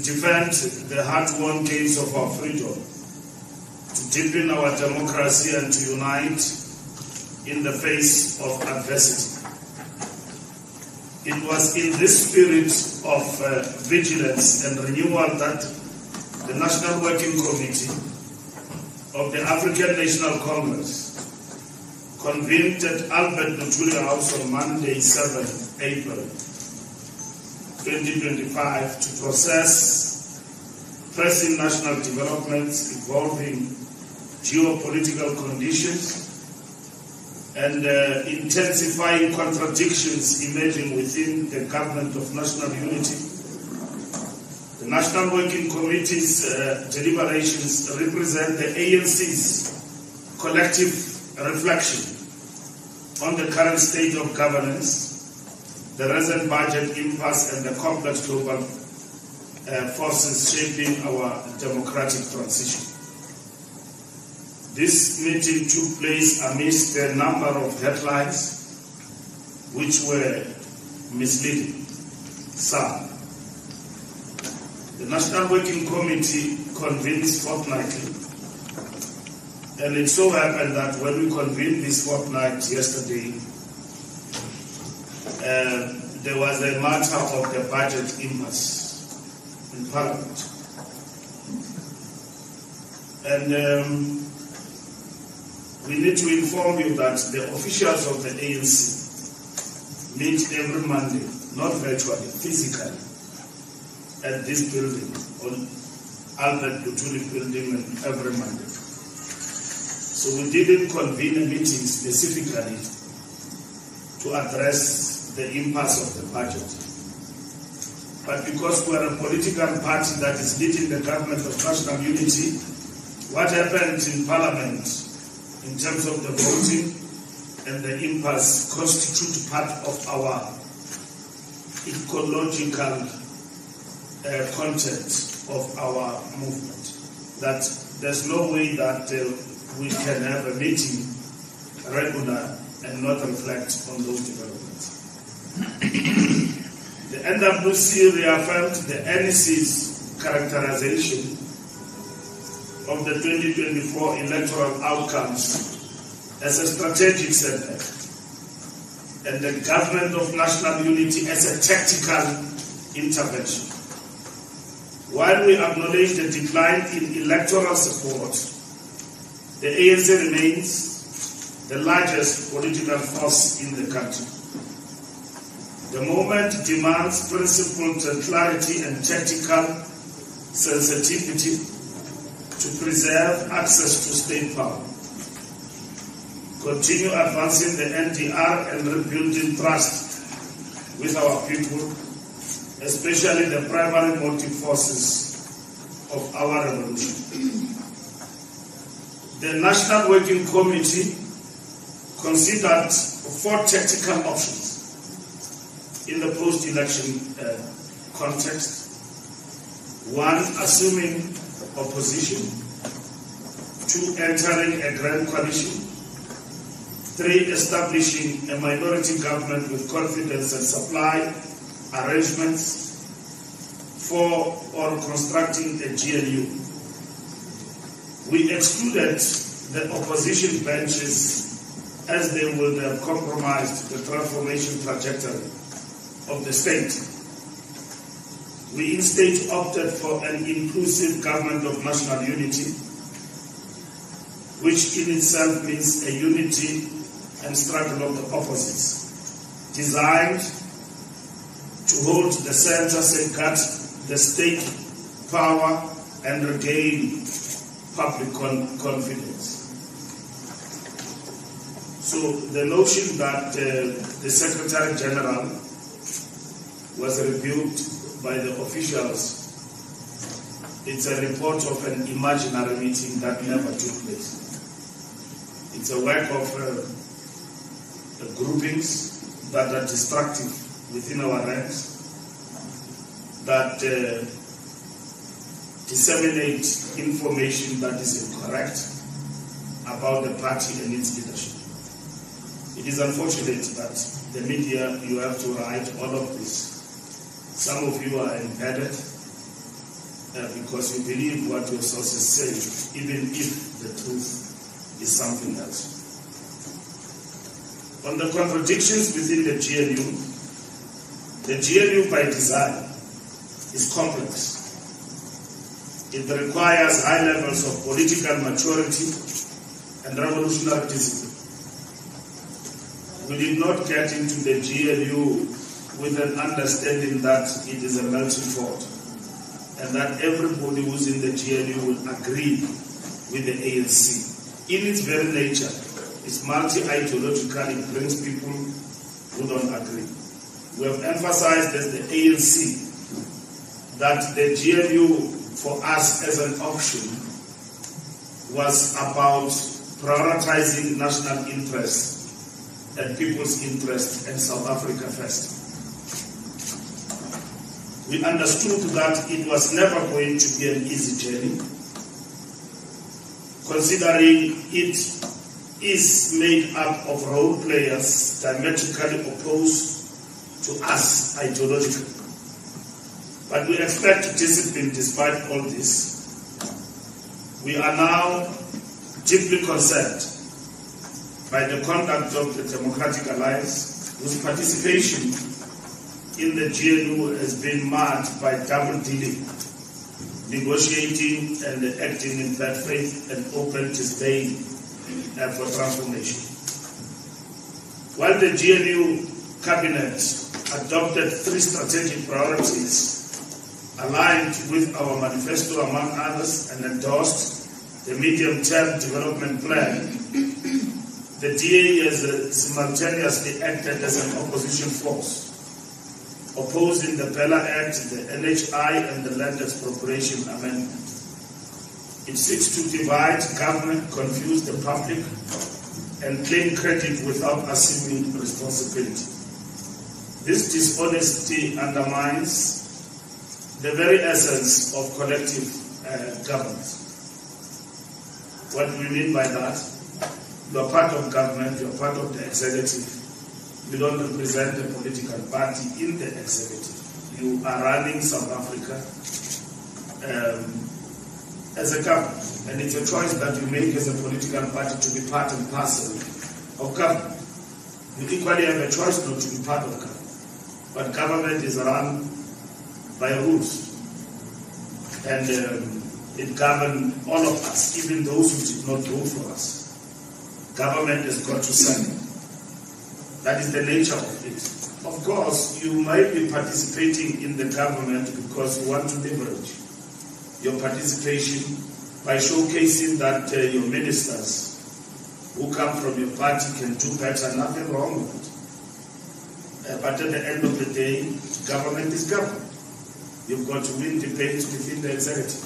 defend the hard-won gains of our freedom, to deepen our democracy and to unite in the face of adversity. It was in this spirit of vigilance and renewal that the National Working Committee of the African National Congress convened at Albert Lutuli House on Monday, 7 April 2025 to process pressing national developments involving geopolitical conditions and intensifying contradictions emerging within the government of national unity. The National Working Committee's deliberations represent the ANC's collective reflection on the current state of governance, the recent budget impasse, and the complex global forces shaping our democratic transition. This meeting took place amidst a number of headlines which were misleading. Some. The National Working Committee convenes fortnightly, and it so happened that when we convened this fortnight yesterday, there was a matter of the budget impasse in Parliament. And we need to inform you that the officials of the ANC meet every Monday, not virtually, physically, at this building, on Albert Lutuli building, every Monday. So we didn't convene a meeting specifically to address the impasse of the budget. But because we are a political party that is leading the government of national unity, what happened in Parliament in terms of the voting and the impasse constitute part of our ecological content of our movement. That there's no way that we can have a meeting regular and not reflect on those developments. The NWC reaffirmed the NEC's characterization of the 2024 electoral outcomes as a strategic setback, and the government of national unity as a tactical intervention. While we acknowledge the decline in electoral support, the ANC remains the largest political force in the country. The moment demands principled clarity and tactical sensitivity to preserve access to state power, continue advancing the NDR and rebuilding trust with our people, especially the primary motive forces of our revolution. The National Working Committee considered 4 tactical options in the post-election context. 1, assuming opposition. 2, entering a grand coalition. 3, establishing a minority government with confidence and supply arrangements. 4, or constructing a GNU. We excluded the opposition benches as they would have compromised the transformation trajectory of the state. We instead opted for an inclusive government of national unity, which in itself means a unity and struggle of the opposites, designed to hold the center, safeguard the state power, and regain public confidence. So the notion that the Secretary General was rebuked by the officials, it's a report of an imaginary meeting that never took place. It's a work of groupings that are destructive within our ranks, that disseminate information that is incorrect about the party and its leadership. It is unfortunate that the media, you have to write all of this. Some of you are embedded because you believe what your sources say, even if the truth is something else. On the contradictions within the GNU by design is complex. It requires high levels of political maturity and revolutionary discipline. We did not get into the GNU with an understanding that it is a melting pot and that everybody who's in the GNU will agree with the ANC. In its very nature, it's multi-ideological, it brings people who don't agree. We have emphasized as the ANC that the GNU for us as an option was about prioritizing national interests and people's interests and South Africa first. We understood that it was never going to be an easy journey, considering it is made up of role players diametrically opposed to us ideologically. But we expect discipline despite all this. We are now deeply concerned by the conduct of the Democratic Alliance, whose participation in the GNU has been marked by double dealing, negotiating and acting in bad faith and open disdain for transformation. While the GNU cabinet adopted 3 strategic priorities aligned with our manifesto among others and endorsed the medium-term development plan, the DA has simultaneously acted as an opposition force, opposing the Bella Act, the NHI and the Land Expropriation Amendment. It seeks to divide government, confuse the public, and claim credit without assuming responsibility. This dishonesty undermines the very essence of collective governance. What do we mean by that? You are part of government, you are part of the executive. You don't represent a political party in the executive. You are running South Africa as a government. And it's a choice that you make as a political party to be part and parcel of government. You equally have a choice not to be part of government. But government is run by rules. And it governs all of us, even those who did not vote for us. Government has got to serve. That is the nature of it. Of course, you might be participating in the government because you want to leverage your participation by showcasing that your ministers who come from your party can do better. Nothing wrong with it. But at the end of the day, government is government. You've got to win debates within the executive.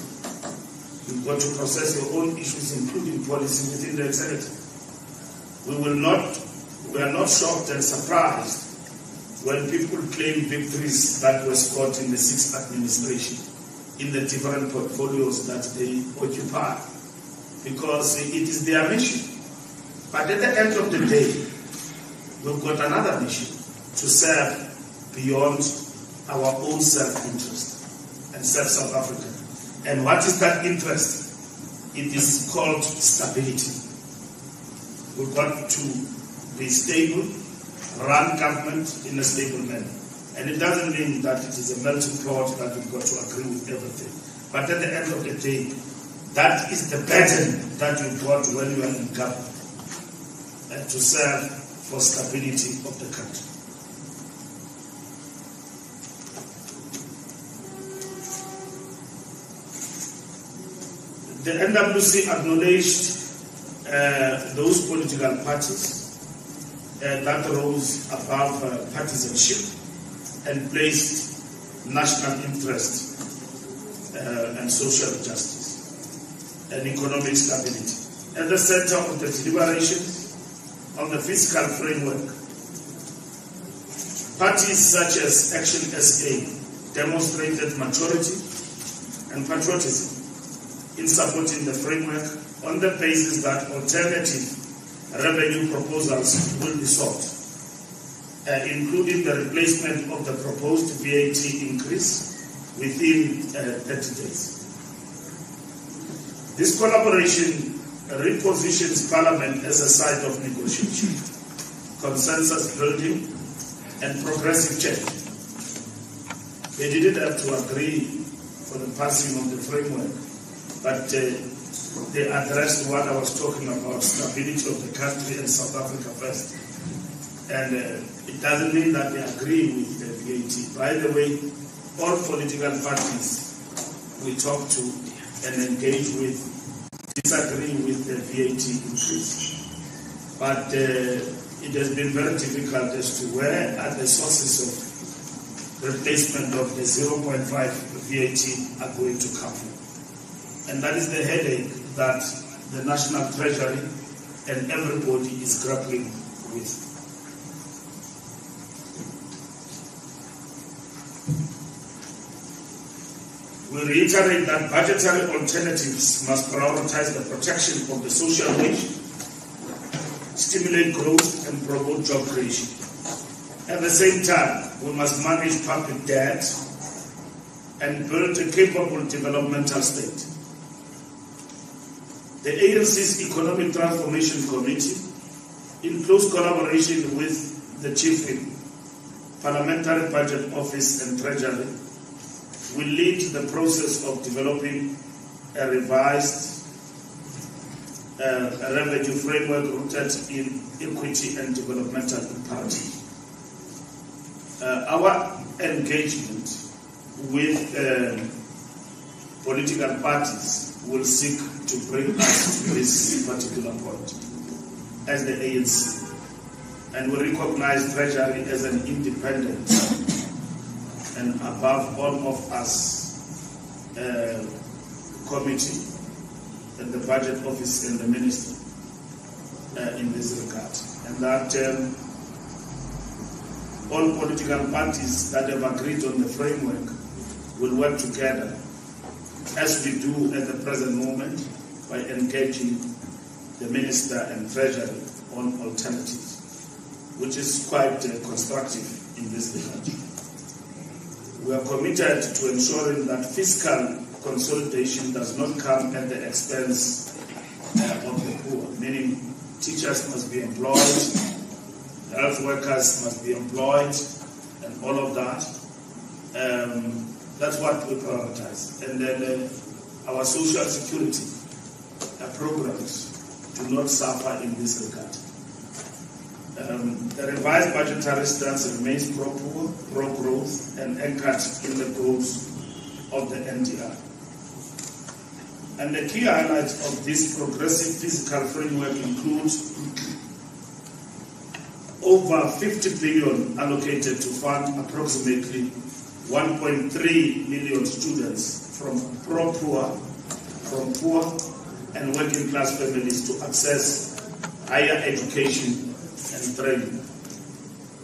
You've got to process your own issues, including policy, within the executive. We are not shocked and surprised when people claim victories that were scored in the 6th administration, in the different portfolios that they occupy, because it is their mission. But at the end of the day, we've got another mission, to serve beyond our own self-interest and serve South Africa. And what is that interest? It is called stability. We've got to be stable, run government in a stable manner. And it doesn't mean that it is a melting pot that we've got to agree with everything. But at the end of the day, that is the burden that you've got when you are in government, and to serve for stability of the country. The NWC acknowledged those political parties that rose above partisanship and placed national interest and social justice and economic stability at the center of the deliberations on the fiscal framework. Parties such as Action SA demonstrated maturity and patriotism in supporting the framework on the basis that alternative revenue proposals will be sought, including the replacement of the proposed VAT increase within 30 days. This collaboration repositions Parliament as a site of negotiation, consensus building, and progressive change. They didn't have to agree for the passing of the framework, but they addressed what I was talking about, stability of the country and South Africa first. And it doesn't mean that they agree with the VAT. By the way, all political parties we talk to and engage with disagree with the VAT increase. But it has been very difficult as to where are the sources of replacement of the 0.5 VAT are going to come from. And that is the headache that the National Treasury and everybody is grappling with. We reiterate that budgetary alternatives must prioritize the protection of the social wage, stimulate growth, and promote job creation. At the same time, we must manage public debt and build a capable developmental state. The ANC's Economic Transformation Committee, in close collaboration with the Chief Whip, Parliamentary Budget Office and Treasury, will lead the process of developing a revised revenue framework rooted in equity and developmental imperatives. Our engagement with political parties will seek to bring us to this particular point as the ANC, and we recognize Treasury as an independent and above all of us committee and the budget office and the ministry in this regard, and that all political parties that have agreed on the framework will work together as we do at the present moment by engaging the minister and treasury on alternatives, which is quite constructive in this regard. We are committed to ensuring that fiscal consolidation does not come at the expense of the poor, meaning teachers must be employed, health workers must be employed, and all of that. That's what we prioritize. And then our social security programs do not suffer in this regard. The revised budgetary stance remains pro-poor, pro-growth, and anchored in the goals of the NDR. And the key highlights of this progressive fiscal framework include over 50 billion allocated to fund approximately 1.3 million students from poor and working class families to access higher education and training.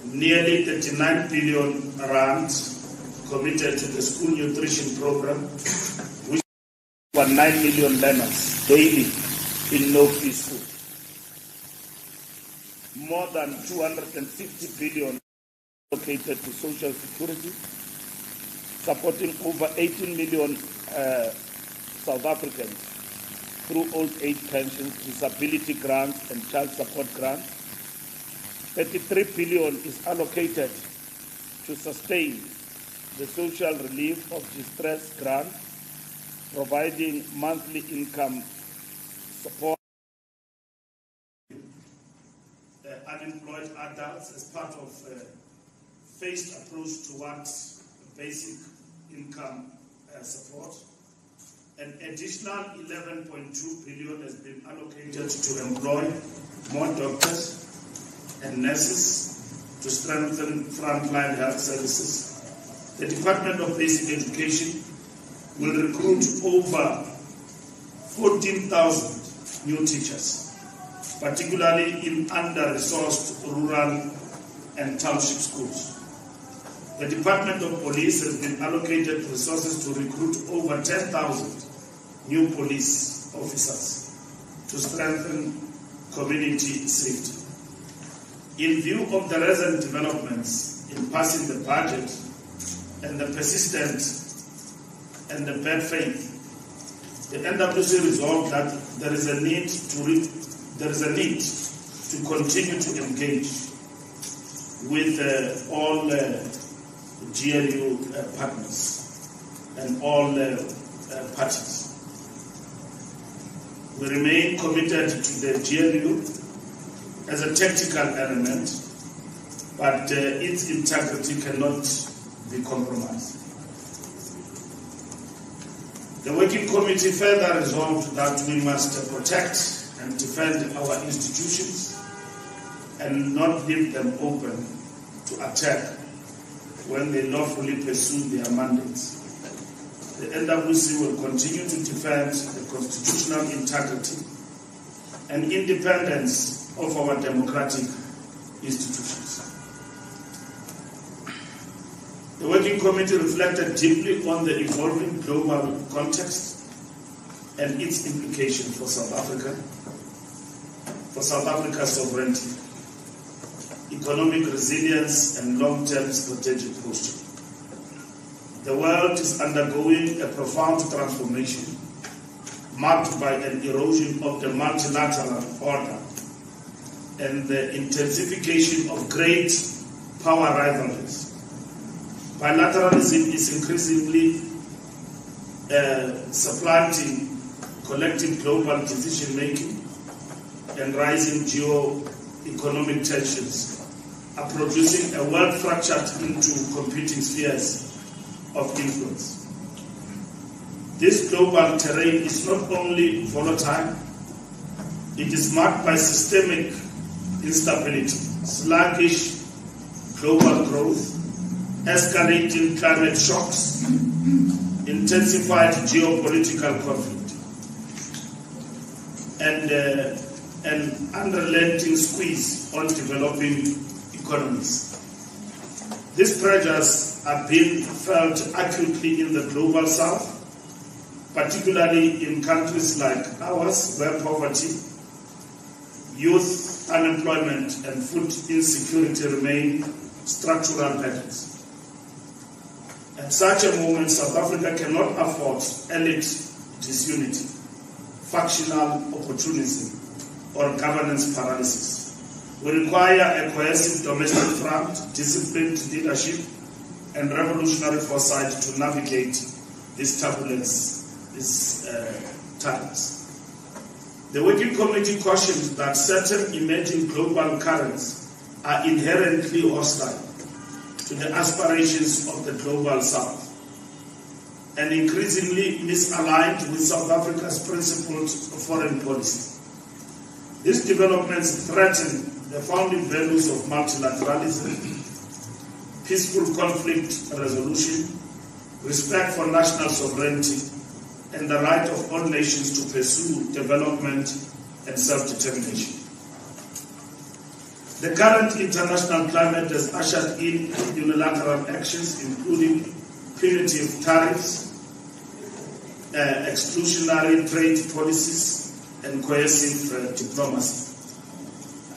Nearly 39 billion rand committed to the school nutrition program, which over 9 million learners daily in no-fee school. More than 250 billion allocated to social security, supporting over 18 million South Africans through old age pensions, disability grants, and child support grants. 33 billion is allocated to sustain the social relief of distress grant, providing monthly income support unemployed adults as part of a phased approach towards basic income support. An additional 11.2 billion has been allocated to employ more doctors and nurses to strengthen frontline health services. The Department of Basic Education will recruit over 14,000 new teachers, particularly in under-resourced rural and township schools. The Department of Police has been allocated resources to recruit over 10,000 new police officers to strengthen community safety. In view of the recent developments in passing the budget and the persistent and the bad faith, the NWC resolved that there is a need to continue to engage with all GNU partners and all parties. We remain committed to the GNU as a tactical element, but its integrity cannot be compromised. The Working Committee further resolved that we must protect and defend our institutions and not leave them open to attack when they lawfully pursue their mandates. The NWC will continue to defend the constitutional integrity and independence of our democratic institutions. The Working Committee reflected deeply on the evolving global context and its implication for South Africa's sovereignty, economic resilience, and long-term strategic posture. The world is undergoing a profound transformation marked by an erosion of the multilateral order and the intensification of great power rivalries. Bilateralism is increasingly supplanting collective global decision-making, and rising geo-economic tensions are producing a world fractured into competing spheres of influence. This global terrain is not only volatile, it is marked by systemic instability, sluggish global growth, escalating climate shocks, intensified geopolitical conflict, and an unrelenting squeeze on developing economies. These pressures are being felt acutely in the global south, particularly in countries like ours, where poverty, youth unemployment, and food insecurity remain structural patterns. At such a moment, South Africa cannot afford elite disunity, factional opportunism, or governance paralysis. We require a cohesive domestic front, disciplined leadership, and revolutionary foresight to navigate this turbulence, these times. The Working Committee cautioned that certain emerging global currents are inherently hostile to the aspirations of the global South and increasingly misaligned with South Africa's principled foreign policy. These developments threaten the founding values of multilateralism, peaceful conflict resolution, respect for national sovereignty, and the right of all nations to pursue development and self-determination. The current international climate has ushered in unilateral actions, including punitive tariffs, exclusionary trade policies, and coercive diplomacy,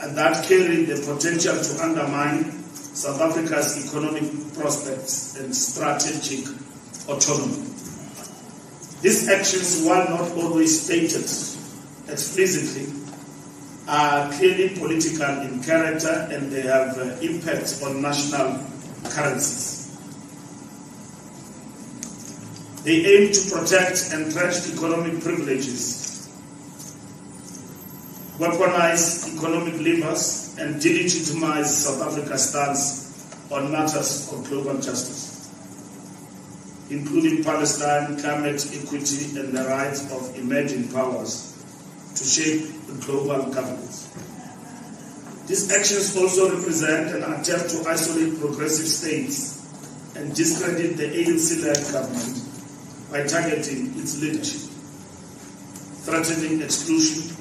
and that carry the potential to undermine South Africa's economic prospects and strategic autonomy. These actions, while not always stated explicitly, are clearly political in character, and they have impacts on national currencies. They aim to protect entrenched economic privileges, weaponize economic levers, and delegitimize South Africa's stance on matters of global justice, including Palestine, climate equity, and the rights of emerging powers to shape global governance. These actions also represent an attempt to isolate progressive states and discredit the ANC-led government by targeting its leadership, threatening exclusion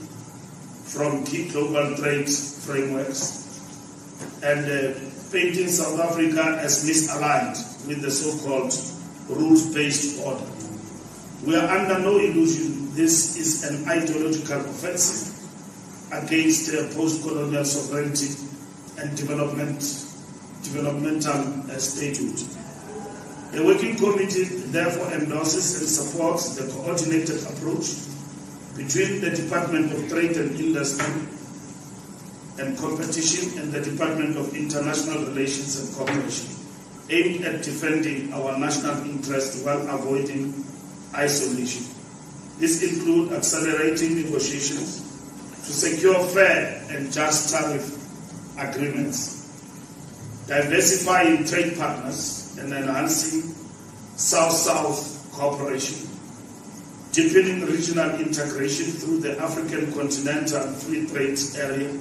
from key global trade frameworks, and painting South Africa as misaligned with the so-called rules-based order. We are under no illusion this is an ideological offensive against post-colonial sovereignty and developmental statehood. The Working Committee therefore endorses and supports the coordinated approach between the Department of Trade and Industry and Competition and the Department of International Relations and Cooperation, aimed at defending our national interests while avoiding isolation. This includes accelerating negotiations to secure fair and just tariff agreements, diversifying trade partners and enhancing South-South cooperation, deepening regional integration through the African Continental Free Trade Area,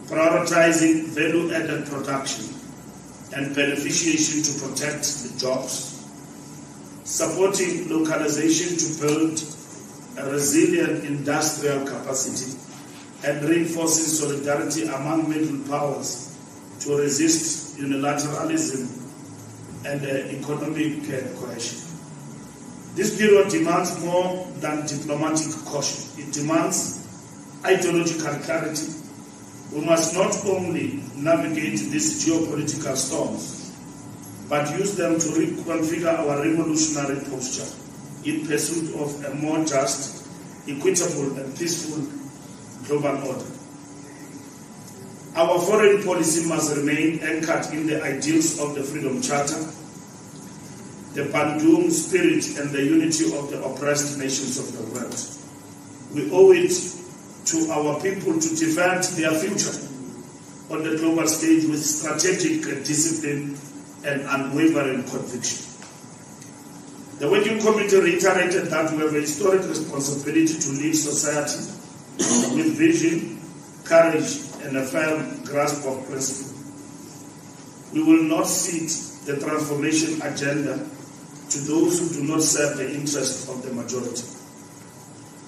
prioritizing value-added production and beneficiation to protect the jobs, supporting localization to build a resilient industrial capacity, and reinforcing solidarity among middle powers to resist unilateralism and economic coercion. This period demands more than diplomatic caution. It demands ideological clarity. We must not only navigate these geopolitical storms, but use them to reconfigure our revolutionary posture in pursuit of a more just, equitable, and peaceful global order. Our foreign policy must remain anchored in the ideals of the Freedom Charter, the Bandung spirit, and the unity of the oppressed nations of the world. We owe it to our people to defend their future on the global stage with strategic discipline and unwavering conviction. The Working Committee reiterated that we have a historic responsibility to lead society with vision, courage, and a firm grasp of principle. We will not cede the transformation agenda to those who do not serve the interests of the majority,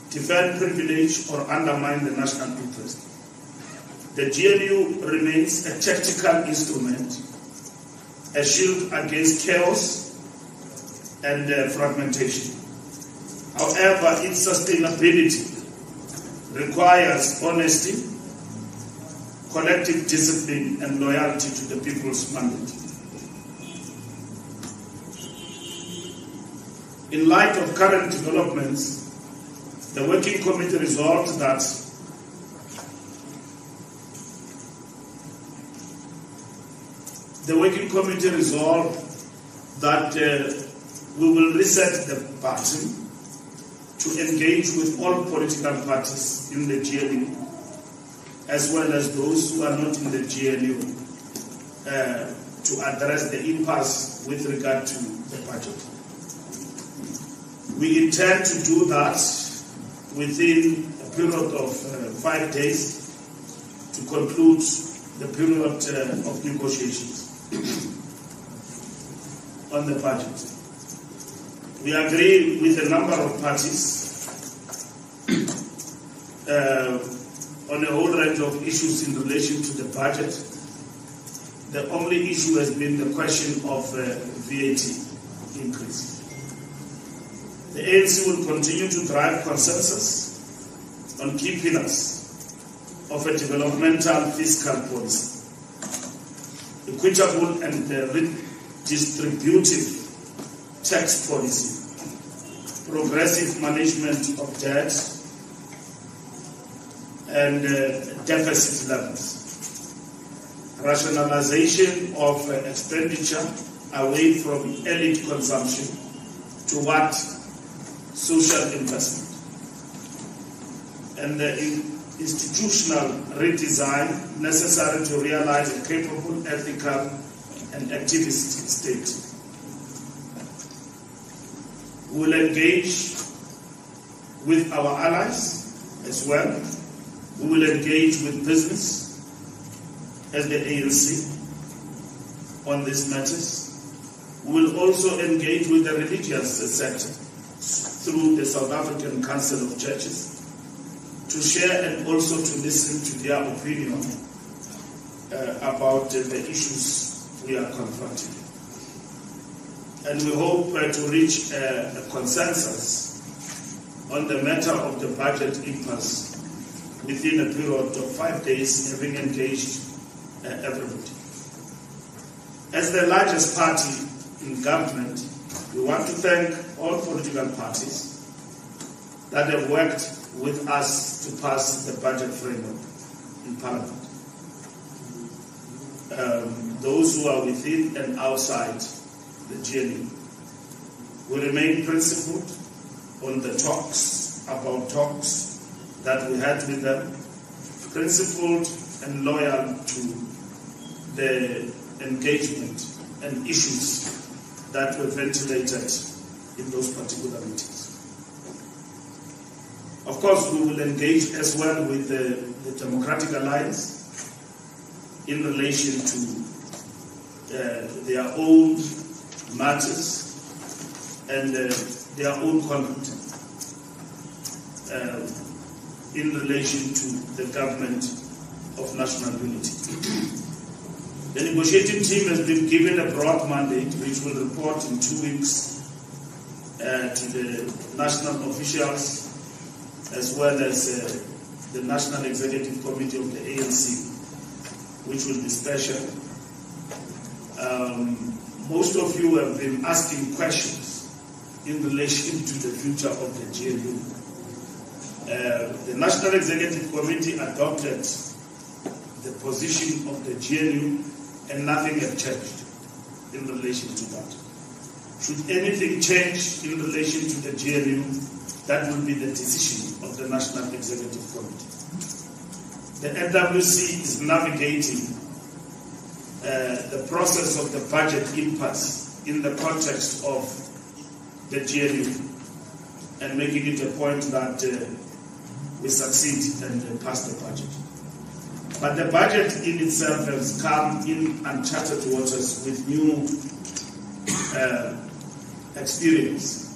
defend privilege, or undermine the national interest. The GNU remains a tactical instrument, a shield against chaos and fragmentation. However, its sustainability requires honesty, collective discipline, and loyalty to the people's mandate. In light of current developments, the Working Committee resolved that we will reset the button to engage with all political parties in the GNU, as well as those who are not in the GNU, to address the impasse with regard to the budget. We intend to do that within a period of 5 days to conclude the period of negotiations on the budget. We agree with a number of parties on a whole range of issues in relation to the budget. The only issue has been the question of VAT increase. The ANC will continue to drive consensus on key pillars of a developmental fiscal policy, equitable and redistributive tax policy, progressive management of debt, and deficit levels, rationalization of expenditure away from elite consumption toward social investment, and the institutional redesign necessary to realize a capable, ethical, and activist state. We will engage with our allies as well. We will engage with business as the ANC on these matters. We will also engage with the religious sector through the South African Council of Churches to share and also to listen to their opinion about the issues we are confronting. And we hope to reach a consensus on the matter of the budget impasse within a period of 5 days, having engaged everybody. As the largest party in government, we want to thank all political parties that have worked with us to pass the budget framework in Parliament. Those who are within and outside the GNU will remain principled on the talks that we had with them, principled and loyal to the engagement and issues that were ventilated in those particular meetings. Of course, we will engage as well with the Democratic Alliance in relation to their own matters and their own conduct in relation to the government of national unity. The negotiating team has been given a broad mandate which will report in 2 weeks to the national officials as well as the National Executive Committee of the ANC, which will be special. Most of you have been asking questions in relation to the future of the GNU. The National Executive Committee adopted the position of the GNU and nothing has changed in relation to that. Should anything change in relation to the GNU, that will be the decision of the National Executive Committee. The NWC is navigating the process of the budget impasse in the context of the GNU and making it a point that we succeed and pass the budget. But the budget in itself has come in uncharted waters with new experience.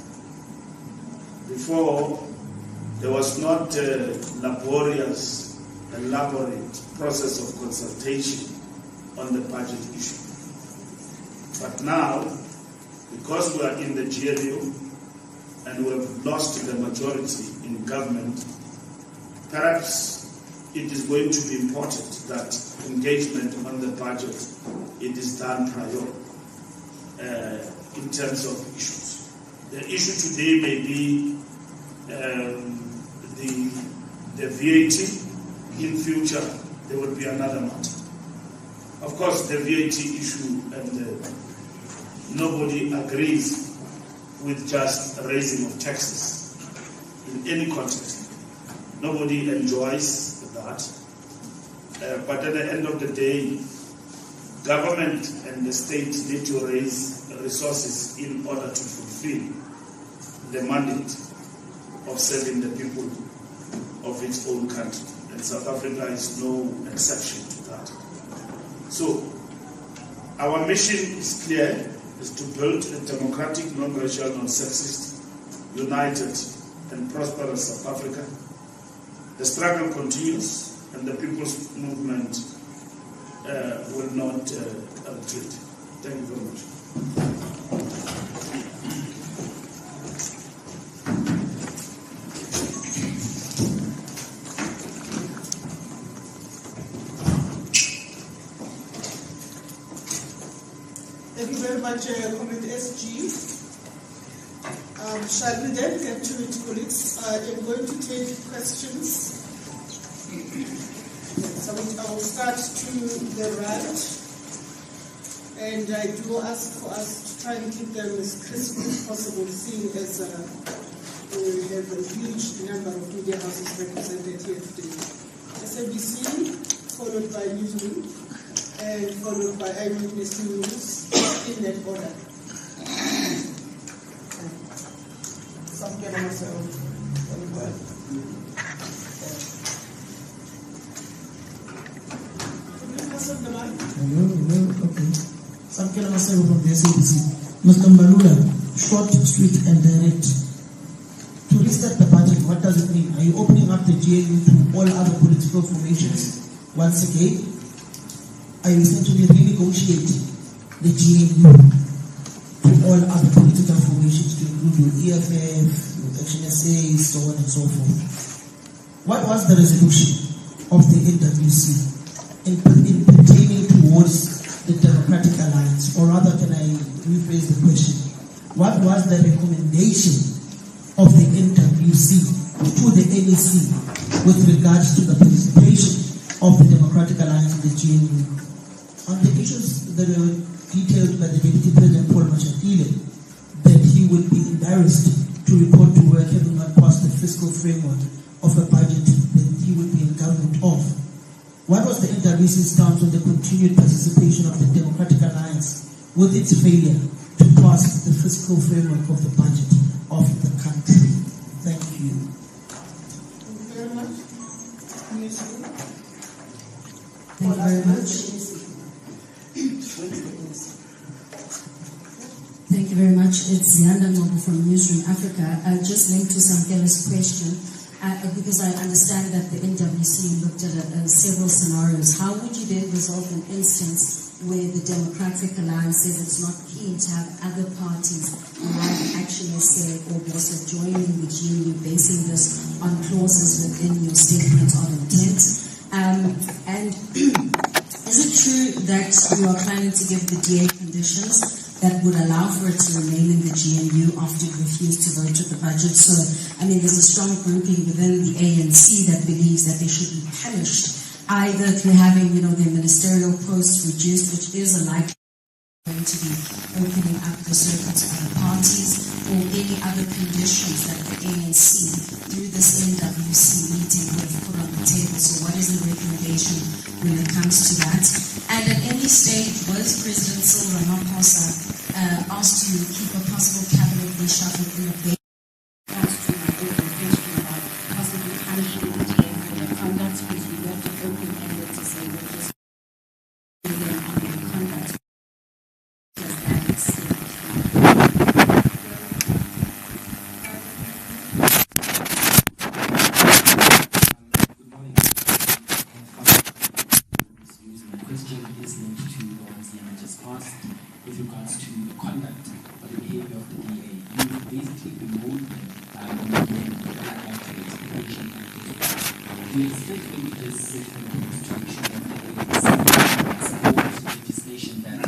Before, there was not a laborious, elaborate process of consultation on the budget issue. But now, because we are in the GNU and we have lost the majority in government, perhaps it is going to be important that engagement on the budget, it is done prior in terms of issues. The issue today may be the VAT. In future, there will be another matter. Of course, the VAT issue, and nobody agrees with just a raising of taxes in any context. Nobody enjoys that. But at the end of the day, government and the state need to raise resources in order to fulfill the mandate of serving the people of its own country. And South Africa is no exception to that. So, our mission is clear, is to build a democratic, non-racial, non-sexist, united and prosperous South Africa. The struggle continues and the people's movement will not retreat. Thank you very much. Thank you very much, Comrade SG. Shall we then get to it, colleagues? I am going to take questions. So I will start to the right. And I do ask for us to try and keep them as crisp as possible, seeing as we have a huge number of media houses represented here today. SABC, followed by Newsroom, and followed by Eyewitness News, in that order. From the SABC. Mr. Mbalula, short, sweet, and direct. To reset the budget, what does it mean? Are you opening up the GNU to all other political formations once again? Are you essentially renegotiating the GNU to all other political formations, to include your EFF, your HNSA, so on and so forth? What was the resolution of the NWC in pertaining towards the Democratic Alliance, or rather, can I rephrase the question. What was the recommendation of the NWC to the NEC with regards to the participation of the Democratic Alliance in the GNU? On the issues that were detailed by the Deputy President Paul Mashatile, that he would be embarrassed to report to work having not passed the fiscal framework of a budget that he would be in government of. What was the NWC's stance on the continued participation of the Democratic Alliance with its failure to pass the fiscal framework of the budget of the country? Thank you. Thank you very much. Thank you very much. Thank you very much. It's Yanda Nobu from Newsroom Africa. I'll just link to Samkele's question because I understand that the NWC looked at several scenarios. How would you then resolve an instance where the Democratic Alliance says it's not keen to have other parties who might actually say or also joining the GNU, basing this on clauses within your statement of intent? And is it true that you are planning to give the DA conditions that would allow for it to remain in the GNU after you refuse to vote with the budget? So, I mean, there's a strong grouping within the ANC that believes that they should be punished either through having, their ministerial posts reduced, which is a likely going to be opening up the circuit to other parties, or any other conditions that the ANC through this NWC meeting would have put on the table. So what is the recommendation when it comes to that? And at any stage, was President Cyril Ramaphosa asked to keep a possible cabinet reshuffle in the bay? That's to my open question about possibly punishing the DA for their conduct, because we left it open-ended to say we're just on their conduct. With regards to the conduct or the behavior of the DA, you basically removed them do you expect any of this to ensure that the ANC supports legislation that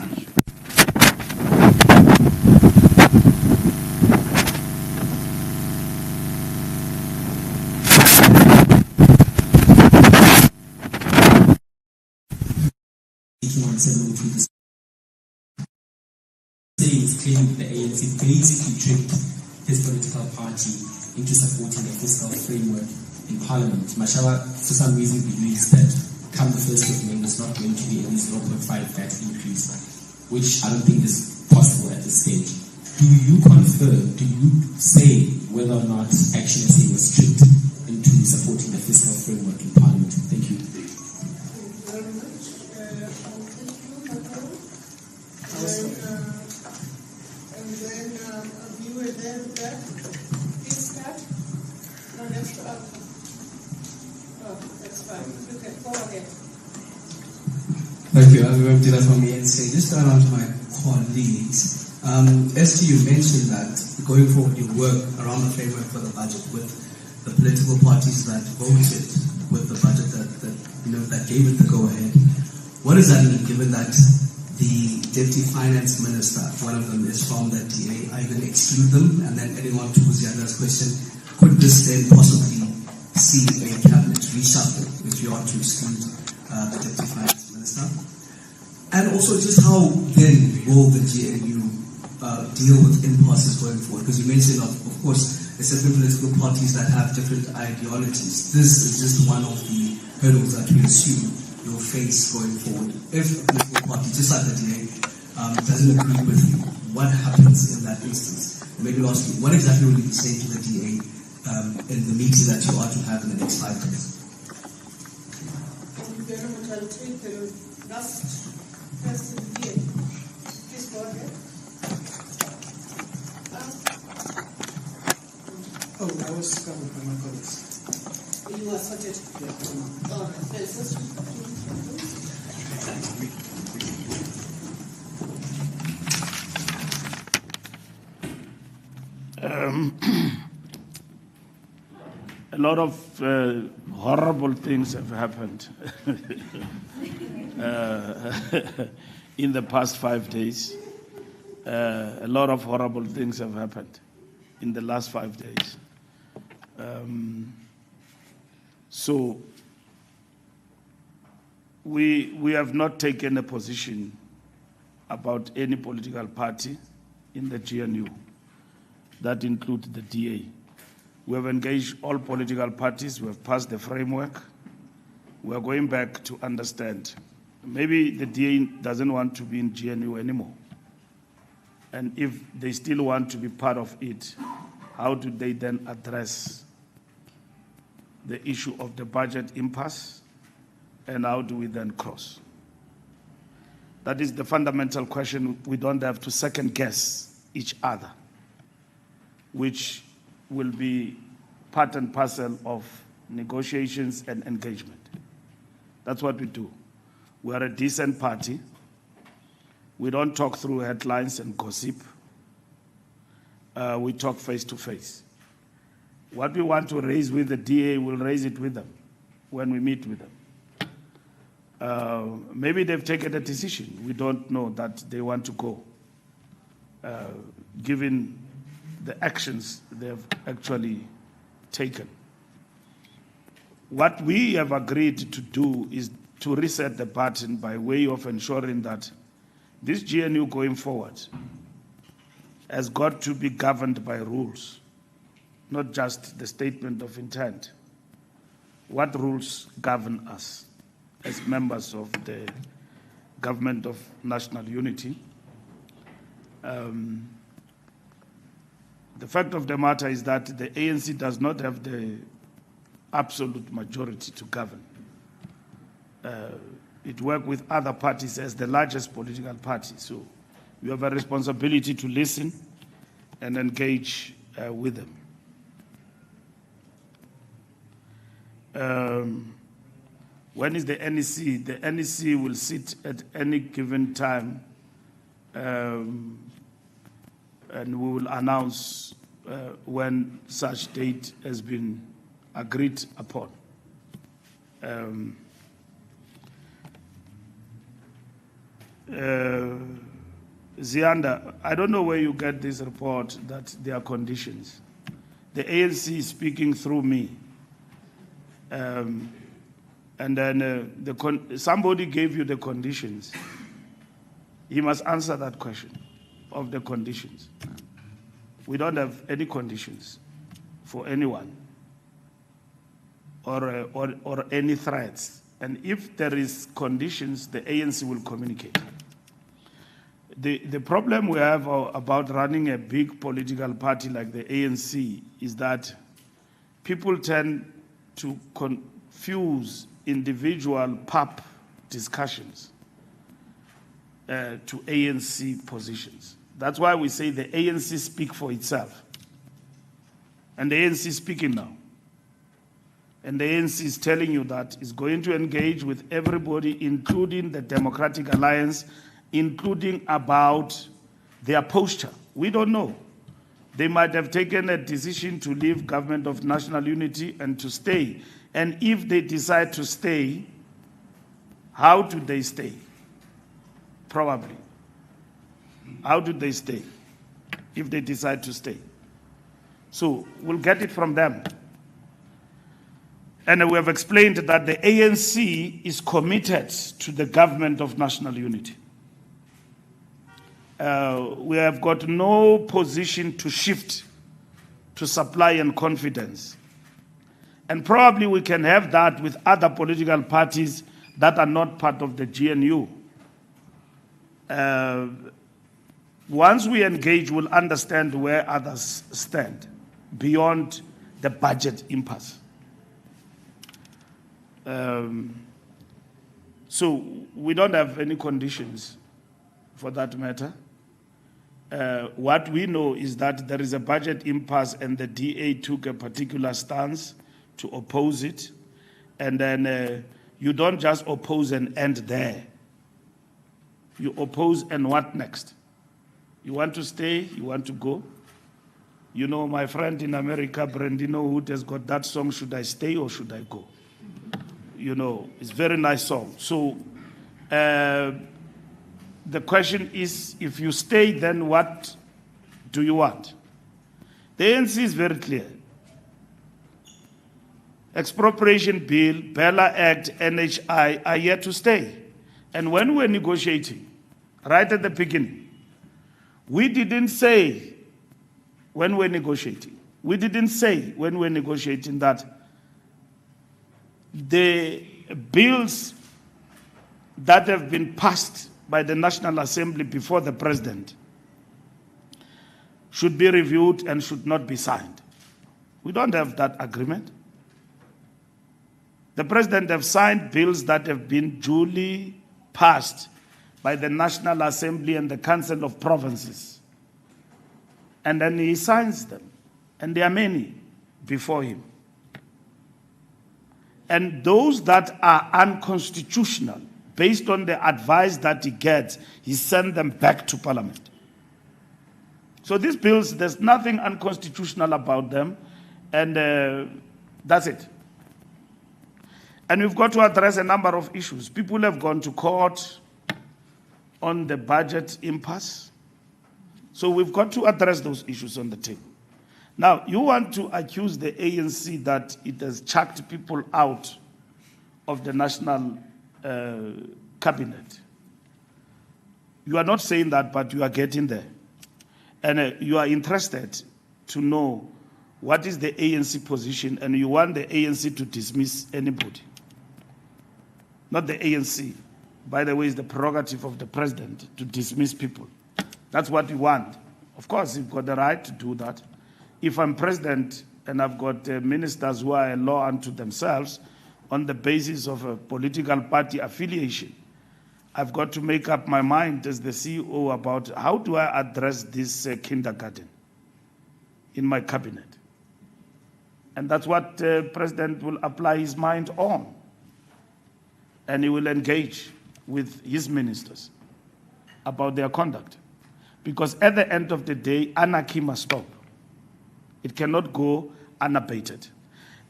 is claiming the ANC basically tricked his political party into supporting the fiscal framework in Parliament. Mashawa, for some reason, believes that come the 1st of May, there's not going to be any 0.5 VAT increase, which I don't think is possible at this stage. Do you confirm, do you say whether or not Action SA was tricked into supporting the fiscal framework in Parliament? Thank you. Thank you very much. And then a viewer there with that. Is that? No, that's the outcome. Oh, that's fine. Okay, go ahead. Thank you. I'm Dila from ANC. Just around to my colleagues. Esther, you mentioned that going forward you work around the framework for the budget with the political parties that voted with the budget that gave it the go-ahead. What does that mean, given that the Deputy Finance Minister, one of them is from the DA, are you going to exclude them? And then adding on to Ziada's question, could this then possibly see a cabinet reshuffle if you are to exclude the Deputy Finance Minister? And also just how then will the GNU deal with impasses going forward? Because you mentioned, of course, there's certain political parties that have different ideologies. This is just one of the hurdles that we assume you'll face going forward. If a political party, just like the DA, doesn't agree with you, what happens in that instance? And maybe lastly, what exactly will you be saying to the DA in the meeting that you are to have in the next 5 days? Thank you very much. I'll take the last person here. Please go ahead. I was covered by my colleagues. You are sorted. Yeah. All right. A lot of horrible things have happened in the past 5 days. A lot of horrible things have happened in the last 5 days. So we have not taken a position about any political party in the GNU. That includes the DA. We have engaged all political parties. We have passed the framework. We are going back to understand. Maybe the DA doesn't want to be in GNU anymore. And if they still want to be part of it, how do they then address the issue of the budget impasse, and how do we then cross? That is the fundamental question. We don't have to second guess each other, which will be part and parcel of negotiations and engagement. That's what we do. We are a decent party. We don't talk through headlines and gossip. We talk face to face. What we want to raise with the DA, we'll raise it with them when we meet with them. Maybe they've taken a decision. We don't know that they want to go, given the actions they've actually taken. What we have agreed to do is to reset the button by way of ensuring that this GNU going forward has got to be governed by rules, not just the statement of intent. What rules govern us as members of the Government of National Unity? The fact of the matter is that the ANC does not have the absolute majority to govern. It works with other parties as the largest political party. So you have a responsibility to listen and engage with them. When is the NEC? The NEC will sit at any given time, and we will announce when such date has been agreed upon. Zianda, I don't know where you get this report that there are conditions. The ANC is speaking through me. And then somebody gave you the conditions. He must answer that question of the conditions. We don't have any conditions for anyone or any threats. And if there is conditions, the ANC will communicate. The problem we have about running a big political party like the ANC is that people tend to confuse individual PAP discussions to ANC positions. That's why we say the ANC speak for itself. And the ANC is speaking now. And the ANC is telling you that it's going to engage with everybody, including the Democratic Alliance, including about their posture. We don't know. They might have taken a decision to leave Government of National Unity and to stay. And if they decide to stay, how do they stay? Probably. How do they stay if they decide to stay? So we'll get it from them. And we have explained that the ANC is committed to the Government of National Unity. We have got no position to shift to supply and confidence. And probably we can have that with other political parties that are not part of the GNU. Once we engage, we'll understand where others stand beyond the budget impasse. So we don't have any conditions for that matter. What we know is that there is a budget impasse and the DA took a particular stance to oppose it. And then you don't just oppose and end there. You oppose and what next? You want to stay? You want to go? You know, my friend in America, Brandino Hood, has got that song, Should I Stay or Should I Go? You know, it's a very nice song. So the question is, if you stay, then what do you want? The ANC is very clear. Expropriation Bill, Bella Act, NHI are here to stay. And when we're negotiating, right at the beginning, we didn't say when we're negotiating, that the bills that have been passed by the National Assembly before the President should be reviewed and should not be signed. We don't have that agreement. The President has signed bills that have been duly passed by the National Assembly and the Council of Provinces. And then he signs them. And there are many before him. And those that are unconstitutional, based on the advice that he gets, he sends them back to Parliament. So these bills, there's nothing unconstitutional about them, and that's it. And we've got to address a number of issues. People have gone to court on the budget impasse. So we've got to address those issues on the table. Now, you want to accuse the ANC that it has chucked people out of the national cabinet. You are not saying that, but you are getting there. And you are interested to know what is the ANC position, and you want the ANC to dismiss anybody. Not the ANC. By the way, it's the prerogative of the president to dismiss people. That's what you want. Of course, you've got the right to do that. If I'm president and I've got ministers who are a law unto themselves on the basis of a political party affiliation, I've got to make up my mind as the CEO about how do I address this kindergarten in my cabinet. And that's what the president will apply his mind on. And he will engage with his ministers about their conduct. Because at the end of the day, anarchy must stop. It cannot go unabated.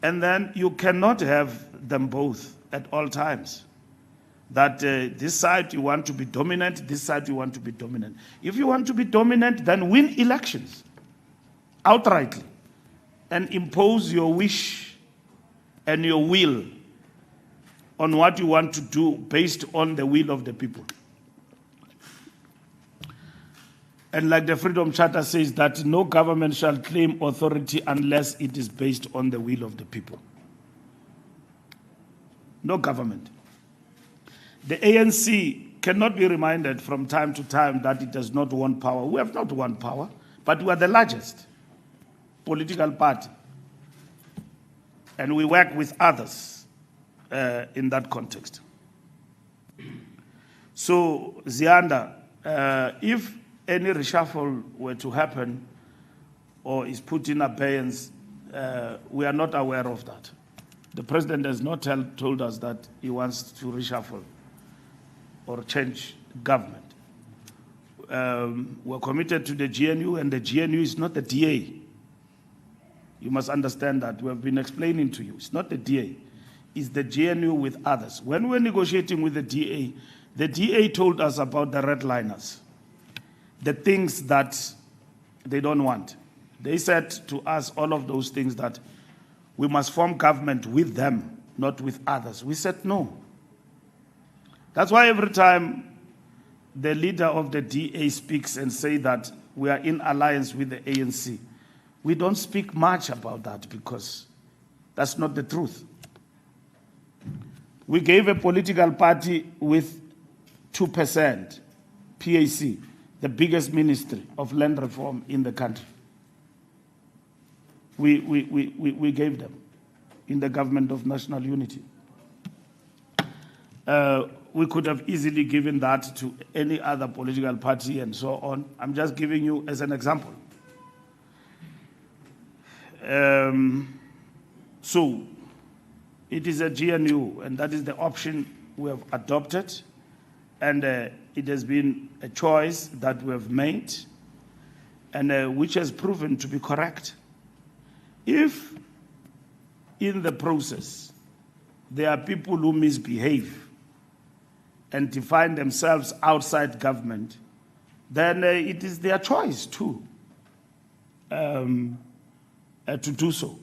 And then you cannot have them both at all times. That this side you want to be dominant, this side you want to be dominant. If you want to be dominant, then win elections outrightly and impose your wish and your will on what you want to do based on the will of the people. And like the Freedom Charter says that no government shall claim authority unless it is based on the will of the people. No government. The ANC cannot be reminded from time to time that it does not want power. We have not won power, but we are the largest political party. And we work with others in that context. So, Zianda, if any reshuffle were to happen or is put in abeyance, we are not aware of that. The president has not told us that he wants to reshuffle or change government. We're committed to the GNU, and the GNU is not the DA. You must understand that. We have been explaining to you. It's not the DA. It's the GNU with others. When we're negotiating with the DA told us about the redliners, the things that they don't want. They said to us all of those things that we must form government with them, not with others. We said no. That's why every time the leader of the DA speaks and say that we are in alliance with the ANC, we don't speak much about that because that's not the truth. We gave a political party with 2% PAC, the biggest ministry of land reform in the country. We gave them in the government of national unity. We could have easily given that to any other political party and so on. I'm just giving you as an example. So it is a GNU, and that is the option we have adopted, and it has been a choice that we have made, and which has proven to be correct. If in the process there are people who misbehave and define themselves outside government, then it is their choice too to do so.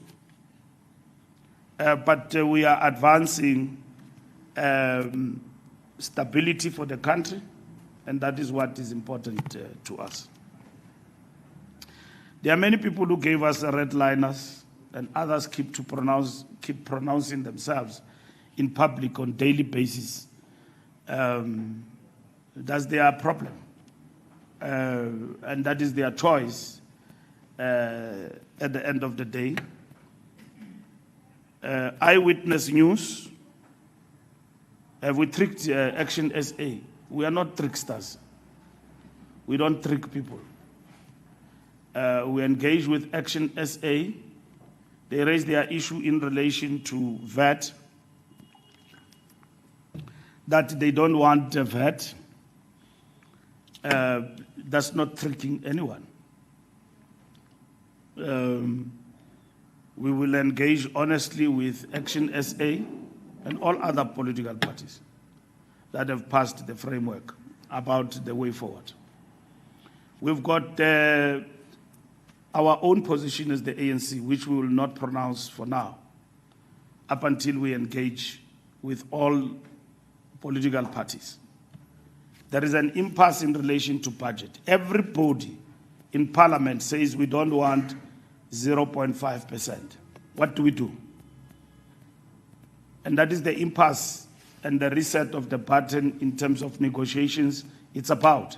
But we are advancing stability for the country, and that is what is important to us. There are many people who gave us redliners, and others keep pronouncing themselves in public on daily basis. That's their problem, and that is their choice at the end of the day. Eyewitness news. Have we tricked Action SA? We are not tricksters. We don't trick people. We engage with Action SA. They raise their issue in relation to VAT, that they don't want VAT. That's not tricking anyone. We will engage honestly with Action SA and all other political parties that have passed the framework about the way forward. We've got our own position as the ANC, which we will not pronounce for now, up until we engage with all political parties. There is an impasse in relation to budget. Everybody in Parliament says we don't want 0.5%. What do we do? And that is the impasse and the reset of the button in terms of negotiations it's about.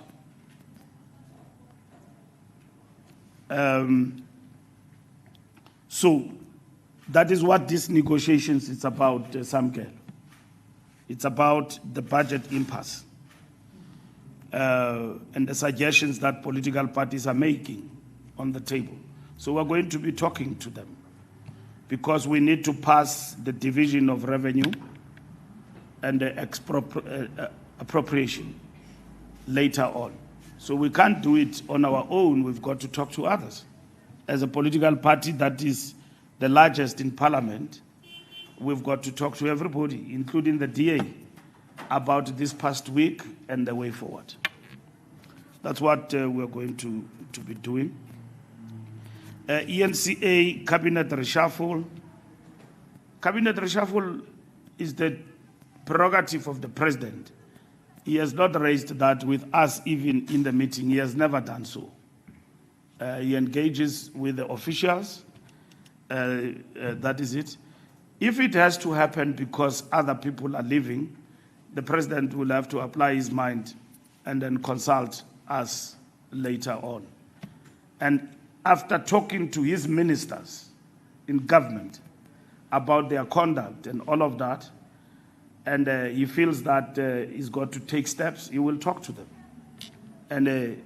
So that is what these negotiations is about, Samkel. It's about the budget impasse and the suggestions that political parties are making on the table. So we're going to be talking to them because we need to pass the division of revenue and the appropriation later on. So we can't do it on our own. We've got to talk to others. As a political party that is the largest in Parliament, we've got to talk to everybody, including the DA, about this past week and the way forward. That's what we're going to be doing. ENCA cabinet reshuffle. Cabinet reshuffle is the prerogative of the president. He has not raised that with us even in the meeting. He has never done so. He engages with the officials. That is it. If it has to happen because other people are leaving, the president will have to apply his mind and then consult us later on. And after talking to his ministers in government about their conduct and all of that, and he feels that he's got to take steps, he will talk to them. And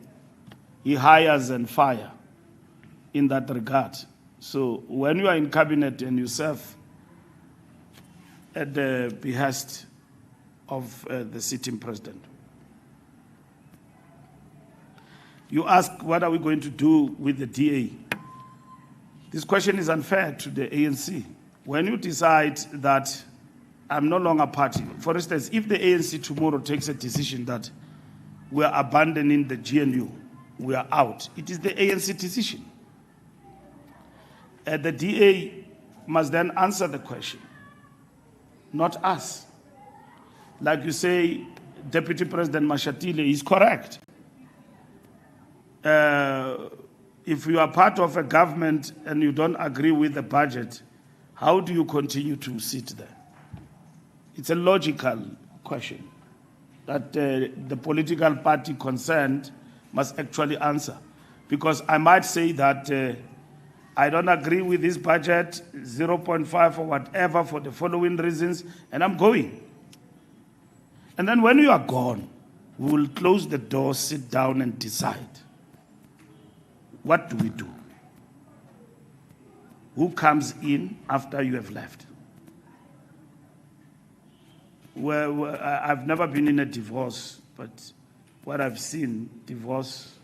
he hires and fires in that regard. So when you are in cabinet and you serve at the behest of the sitting president. You ask, what are we going to do with the DA? This question is unfair to the ANC. When you decide that I'm no longer party, for instance, if the ANC tomorrow takes a decision that we are abandoning the GNU, we are out, it is the ANC decision. The DA must then answer the question, not us. Like you say, Deputy President Mashatile is correct. If you are part of a government and you don't agree with the budget, how do you continue to sit there? It's a logical question that the political party concerned must actually answer. Because I might say that I don't agree with this budget, 0.5 or whatever, for the following reasons, and I'm going. And then when you are gone, we will close the door, sit down, and decide. What do we do? Who comes in after you have left? Well, I've never been in a divorce, but what I've seen, divorce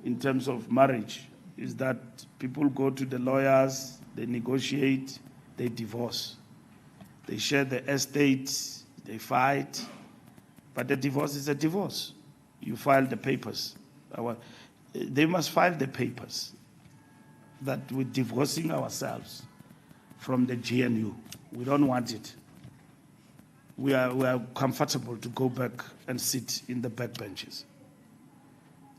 in terms of marriage, is that people go to the lawyers, they negotiate, they divorce. They share the estate, they fight, But a divorce is a divorce. You file the papers. They must file the papers that we're divorcing ourselves from the GNU. We don't want it. We are comfortable to go back and sit in the back benches.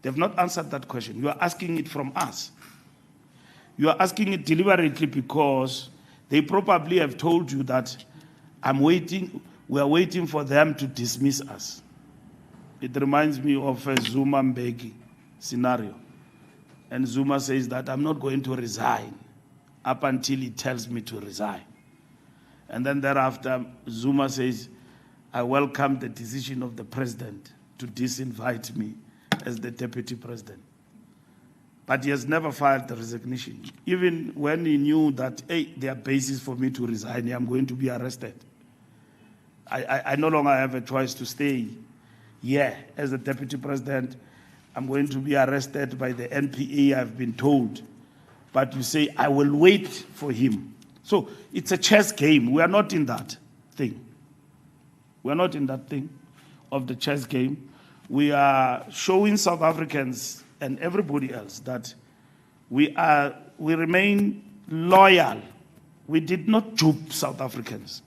They've not answered that question. You are asking it from us. You are asking it deliberately because they probably have told you that we are waiting for them to dismiss us. It reminds me of a Zuma Mbeki scenario. And Zuma says that I'm not going to resign up until he tells me to resign. And then thereafter, Zuma says, I welcome the decision of the president to disinvite me as the deputy president. But he has never filed the resignation. Even when he knew that, hey, there are basis for me to resign, I'm going to be arrested. I no longer have a choice to stay here as the deputy president. I'm going to be arrested by the NPA, I've been told. But you say, I will wait for him. So it's a chess game. We are not in that thing. We are not in that thing of the chess game. We are showing South Africans and everybody else that we remain loyal. We did not dupe South Africans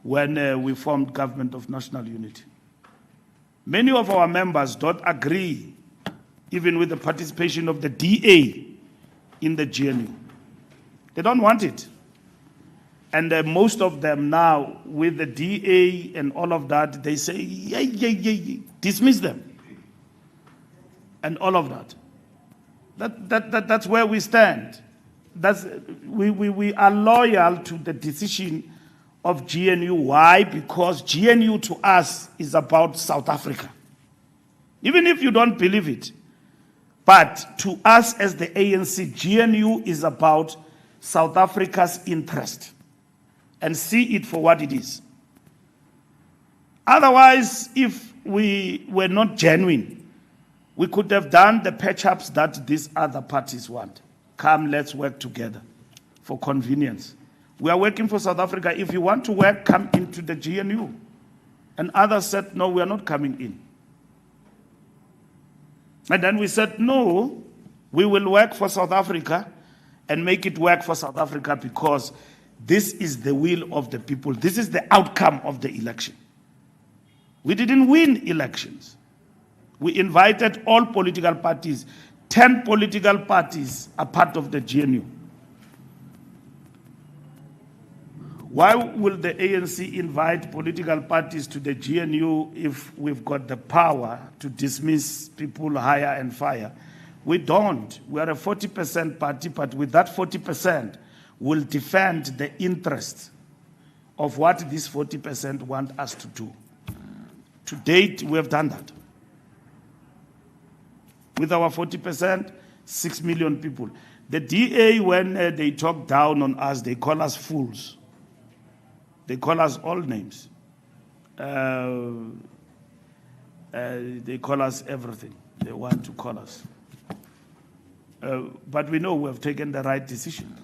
when we formed Government of National Unity. Many of our members don't agree even with the participation of the DA in the GNU. They don't want it. And most of them now, with the DA and all of that, they say, yeah, dismiss them. And all of that. That's where we stand. We are loyal to the decision of GNU. Why? Because GNU to us is about South Africa. Even if you don't believe it. But to us as the ANC, GNU is about South Africa's interest. And see it for what it is. Otherwise, if we were not genuine, we could have done the patch-ups that these other parties want. Come, let's work together for convenience. We are working for South Africa. If you want to work, come into the GNU. And others said, no, we are not coming in. And then we said, no, we will work for South Africa and make it work for South Africa because this is the will of the people. This is the outcome of the election. We didn't win elections. We invited all political parties. 10 political parties are part of the GNU. Why will the ANC invite political parties to the GNU if we've got the power to dismiss people, hire and fire? We don't. We are a 40% party, but with that 40%, will defend the interest of what these 40% want us to do. To date, we have done that. With our 40%, 6 million people. The DA, when they talk down on us, they call us fools. They call us all names. They call us everything they want to call us. But we know we have taken the right decision.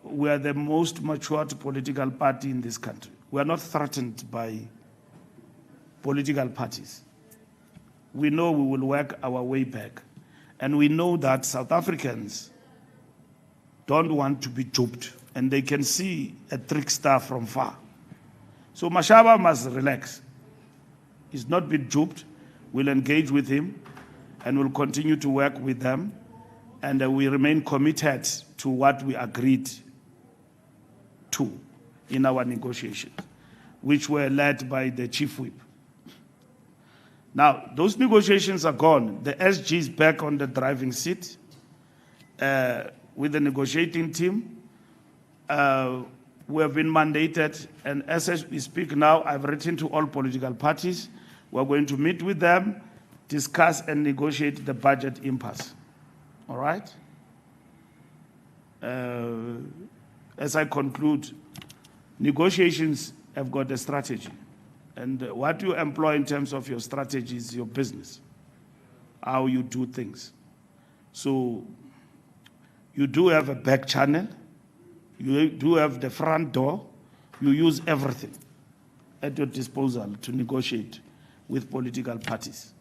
We are the most matured political party in this country. We are not threatened by political parties. We know we will work our way back. And we know that South Africans don't want to be duped. And they can see a trickster from far. So Mashaba must relax. He's not been duped. We'll engage with him and we'll continue to work with them. And we remain committed to what we agreed to in our negotiations, which were led by the chief whip. Now, those negotiations are gone. The SG is back on the driving seat with the negotiating team. We have been mandated, and as we speak now, I've written to all political parties. We're going to meet with them, discuss and negotiate the budget impasse. All right? As I conclude, negotiations have got a strategy. And what you employ in terms of your strategy is your business, how you do things. So you do have a back channel. You do have the front door. You use everything. at your disposal to negotiate with political parties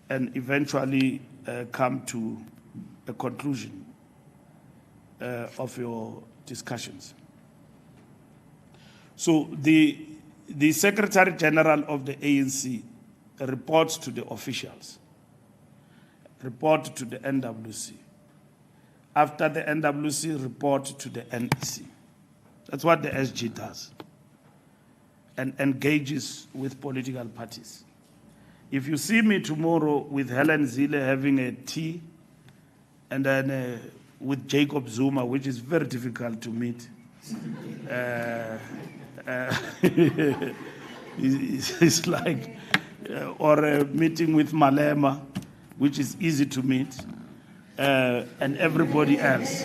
and eventually come to a conclusion of your discussions. So the Secretary General of the ANC reports to the officials, report to the NWC. After the NWC, report to the NEC. That's what the SG does, and engages with political parties. If you see me tomorrow with Helen Zille having a tea, and then with Jacob Zuma, which is very difficult to meet, it's like, or a meeting with Malema, which is easy to meet, and everybody else.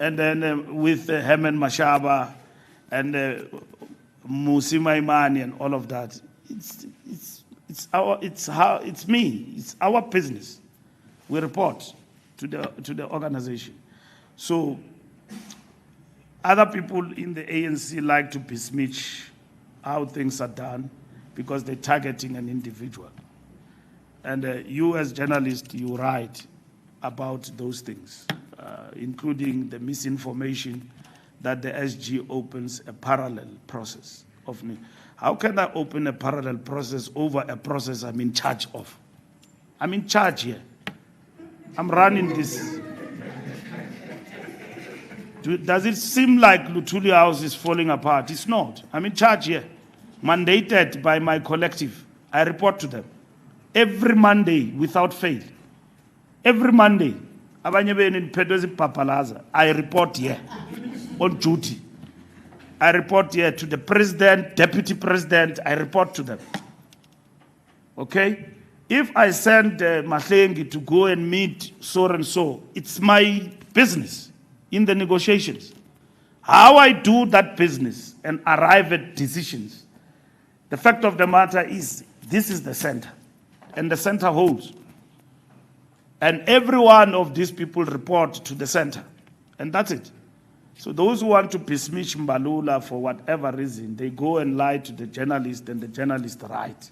And then with Herman Mashaba and Musi Maimani and all of that, it's our business. We report to the organization. So other people in the ANC like to besmirch how things are done because they're targeting an individual. And you as journalists, you write about those things, including the misinformation that the SG opens a parallel process of. How can I open a parallel process over a process I'm in charge of? I'm in charge here. I'm running this. Does it seem like Luthuli House is falling apart? It's not. I'm in charge here, mandated by my collective. I report to them every Monday without fail. Every Monday, I report here on duty. I report here to the president, deputy president, I report to them. Okay? If I send Mahlengi to go and meet so and so, it's my business in the negotiations. How I do that business and arrive at decisions, the fact of the matter is, this is the center, and the center holds. And every one of these people report to the center, and that's it. So those who want to besmirch Mbalula for whatever reason, they go and lie to the journalist, and the journalist write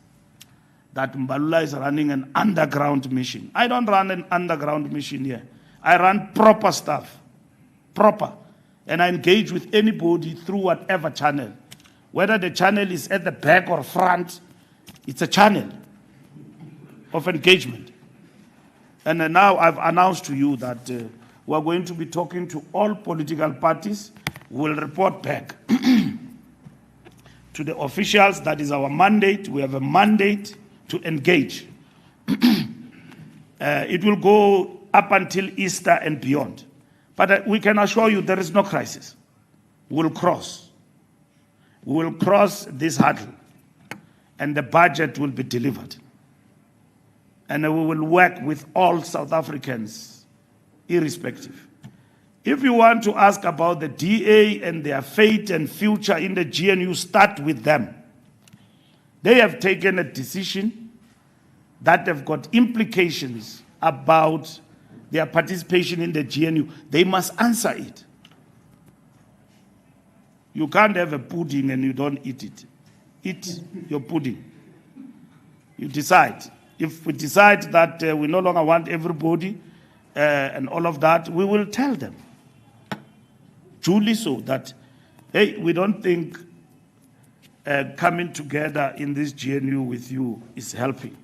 that Mbalula is running an underground mission. I don't run an underground mission here. I run proper stuff, proper. And I engage with anybody through whatever channel. Whether the channel is at the back or front, it's a channel of engagement. And now I've announced to you that we're going to be talking to all political parties. We'll report back to the officials. That is our mandate. We have a mandate to engage. It will go up until Easter and beyond. But we can assure you there is no crisis. We'll cross. We will cross this hurdle, and the budget will be delivered. And we will work with all South Africans, irrespective. If you want to ask about the DA and their fate and future in the GNU, start with them. They have taken a decision that have got implications about their participation in the GNU. They must answer it. You can't have a pudding and you don't eat it. Eat your pudding. You decide. If we decide that we no longer want everybody and all of that, we will tell them. Duly so that, hey, we don't think coming together in this GNU with you is helping.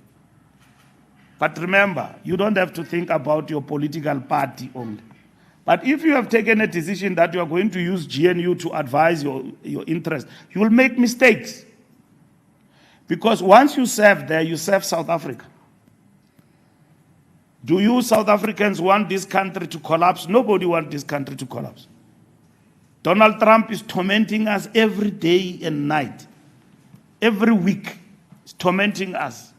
But remember, you don't have to think about your political party only. But if you have taken a decision that you are going to use GNU to advise your interest, you will make mistakes. Because once you serve there, you serve South Africa. Do you South Africans want this country to collapse? Nobody wants this country to collapse. Donald Trump is tormenting us every day and night. Every week, he's tormenting us.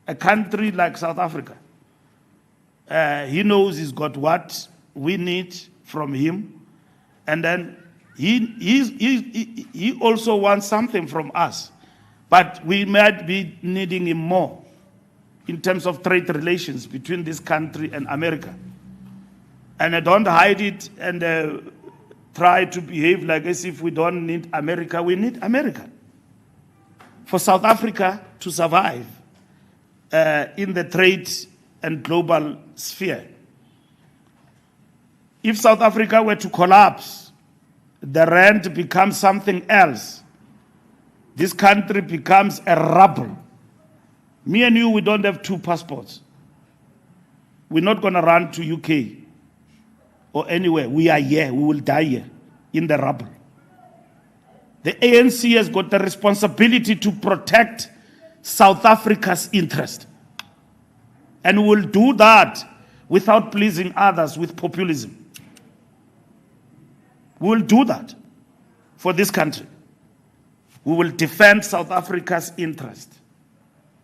A country like South Africa. He knows he's got what we need from him. And then he also wants something from us. But we might be needing him more in terms of trade relations between this country and America. And don't hide it and try to behave like as if we don't need America. We need America. For South Africa to survive in the trade and global sphere. If South Africa were to collapse, the rand becomes something else. This country becomes a rubble. Me and you, we don't have two passports. We're not going to run to UK or anywhere. We are here. We will die here in the rubble. The ANC has got the responsibility to protect South Africa's interest. And we will do that without pleasing others with populism. We will do that for this country. We will defend South Africa's interest.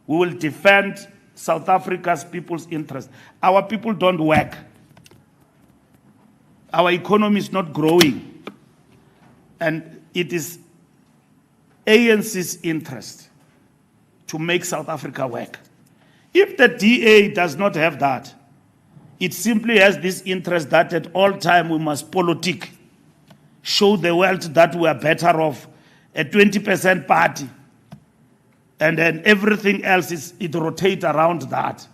We will defend South Africa's people's interest. Our people don't work. Our economy is not growing. And it is ANC's interest to make South Africa work. If the DA does not have that, it simply has this interest that at all time we must politic, show the world that we are better off, a 20% party, and then everything else it rotates around that.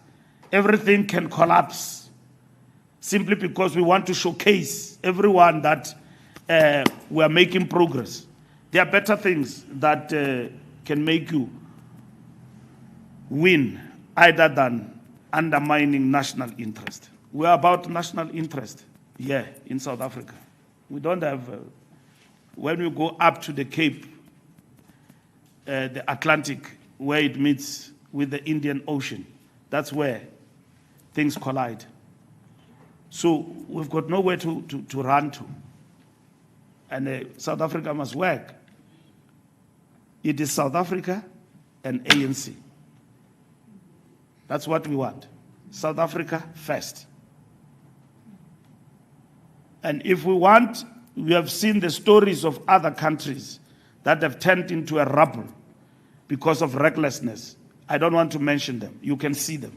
Everything can collapse simply because we want to showcase everyone that we are making progress. There are better things that can make you win either than undermining national interest. We are about national interest here in South Africa. We don't have, when you go up to the Cape, the Atlantic, where it meets with the Indian Ocean, that's where things collide. So we've got nowhere to run to. And South Africa must work. It is South Africa and ANC. That's what we want. South Africa first. And if we want, we have seen the stories of other countries that have turned into a rubble because of recklessness. I don't want to mention them. You can see them.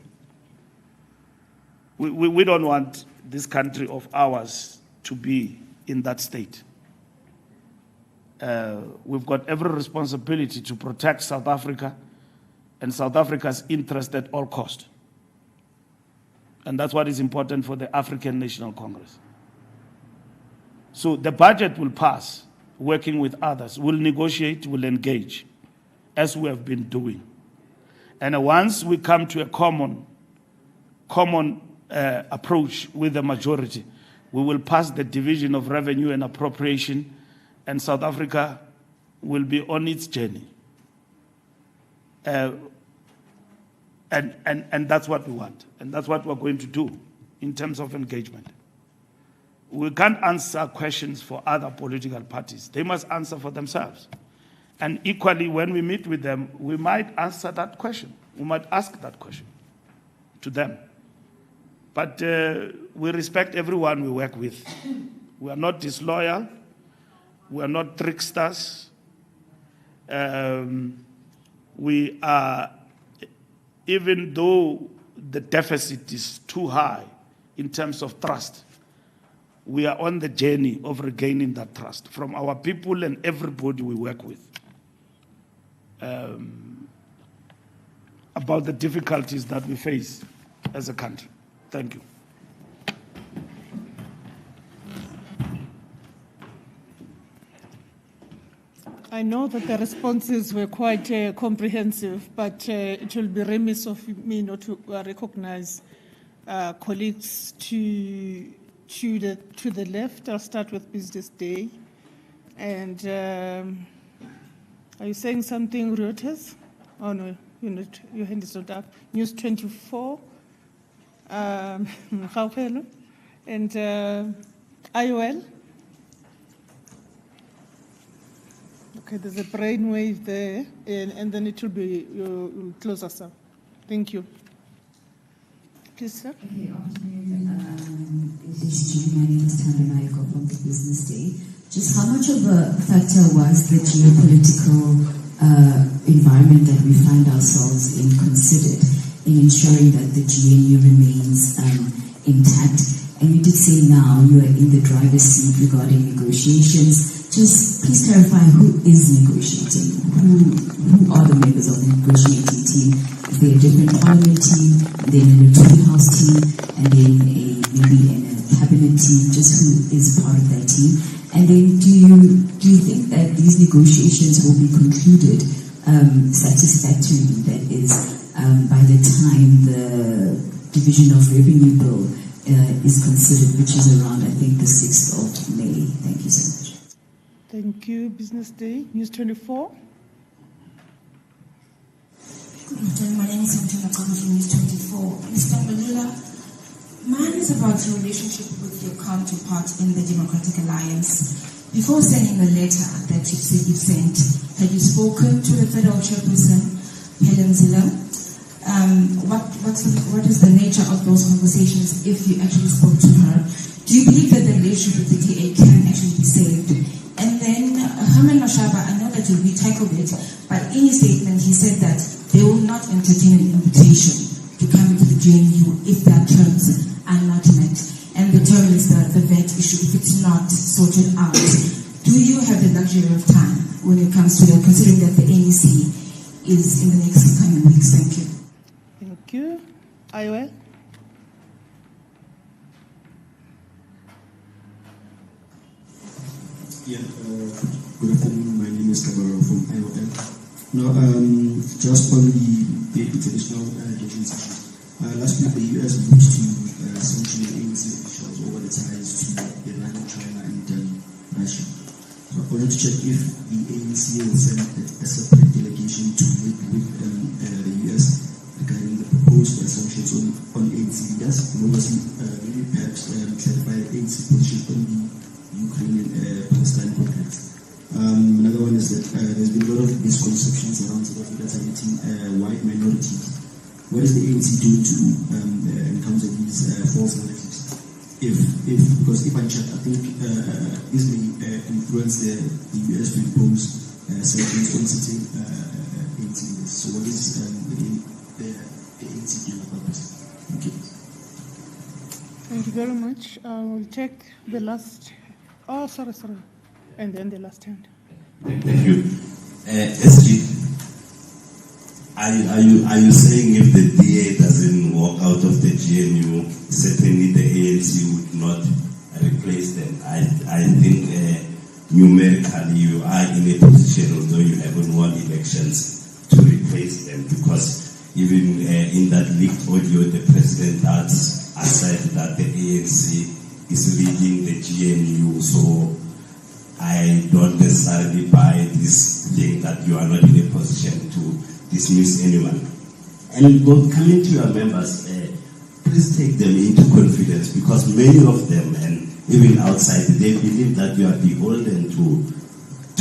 We don't want this country of ours to be in that state. We've got every responsibility to protect South Africa and South Africa's interest at all cost. And that's what is important for the African National Congress. So the budget will pass, working with others. We'll negotiate, we'll engage, as we have been doing. And once we come to a common approach with the majority, we will pass the division of revenue and appropriation, and South Africa will be on its journey. And that's what we want. And that's what we're going to do in terms of engagement. We can't answer questions for other political parties. They must answer for themselves. And equally, when we meet with them, we might answer that question. We might ask that question to them. But we respect everyone we work with. We are not disloyal. We are not tricksters. We are, even though the deficit is too high in terms of trust, we are on the journey of regaining that trust from our people and everybody we work with about the difficulties that we face as a country. Thank you. I know that the responses were quite comprehensive, but it will be remiss of me not to recognize colleagues to the left. I'll start with Business Day. And are you saying something, Reuters? Oh no, your hand is not up. News 24. And IOL. Okay, there's a brainwave there, and then it will be, you'll close us up. Thank you. Please, sir. Good afternoon. It is Julie Stanley-Michael from the Business Day. Just how much of a factor was the geopolitical environment that we find ourselves in considered in ensuring that the GNU remains intact? and you did say now you are in the driver's seat regarding negotiations. Just please clarify who is negotiating. Who are the members of the negotiating team? Is there a different parliament team, and then an electoral house team, and then maybe a cabinet team? Just who is part of that team? And then do you think that these negotiations will be concluded satisfactorily? That is, by the time the Division of Revenue Bill is considered, which is around, I think, the 6th of May. Thank you so much. Thank you. Business Day, News 24. Good afternoon. My name is Antona Kama from News 24. Mr. Mbalula, mine is about your relationship with your counterpart in the Democratic Alliance. Before sending the letter that you said you sent, had you spoken to the federal chairperson, Helen Ziller? What is the nature of those conversations if you actually spoke to her? Do you believe that the relationship with the DA can actually be saved? And then Herman Mashaba, I know that you retackled it, but in his statement he said that they will not entertain an invitation to come into the GNU if their terms are not met. And the term is the VAT issue if it's not sorted out. Do you have the luxury of time when it comes to that, considering that the ANC is in the next coming weeks? Thank you. Thank you. Iowa. Yeah, good afternoon. My name is Kabaro from IOL. Now, just on the international relations issue. Last week, the US moved to sanction ANC officials over the ties to Iran, China, and Russia. So I wanted to check if the ANC will send a separate delegation to meet with the US regarding the proposed sanctions on ANC leaders, and obviously maybe perhaps clarify the ANC position on the Ukrainian-Palestine conflict. Another one is that there's been a lot of misconceptions around South Africa targeting white minorities. What is the ANC doing to encounter these false narratives? Because if I check, I think this may influence the US to impose sanctions on certain ANC leaders. So what is the ANC doing about this? Thank you. Thank you very much. We'll take the last. Oh, sorry. And then the last hand. Thank you. SG, are you saying if the DA doesn't walk out of the GNU, certainly the ANC would not replace them? I think numerically you are in a position, although you haven't won elections, to replace them, because even in that leaked audio, the president has said that the ANC is leading the GNU, so I don't necessarily buy this thing that you are not in a position to dismiss anyone. And coming to your members, please take them into confidence, because many of them, and even outside, they believe that you are beholden to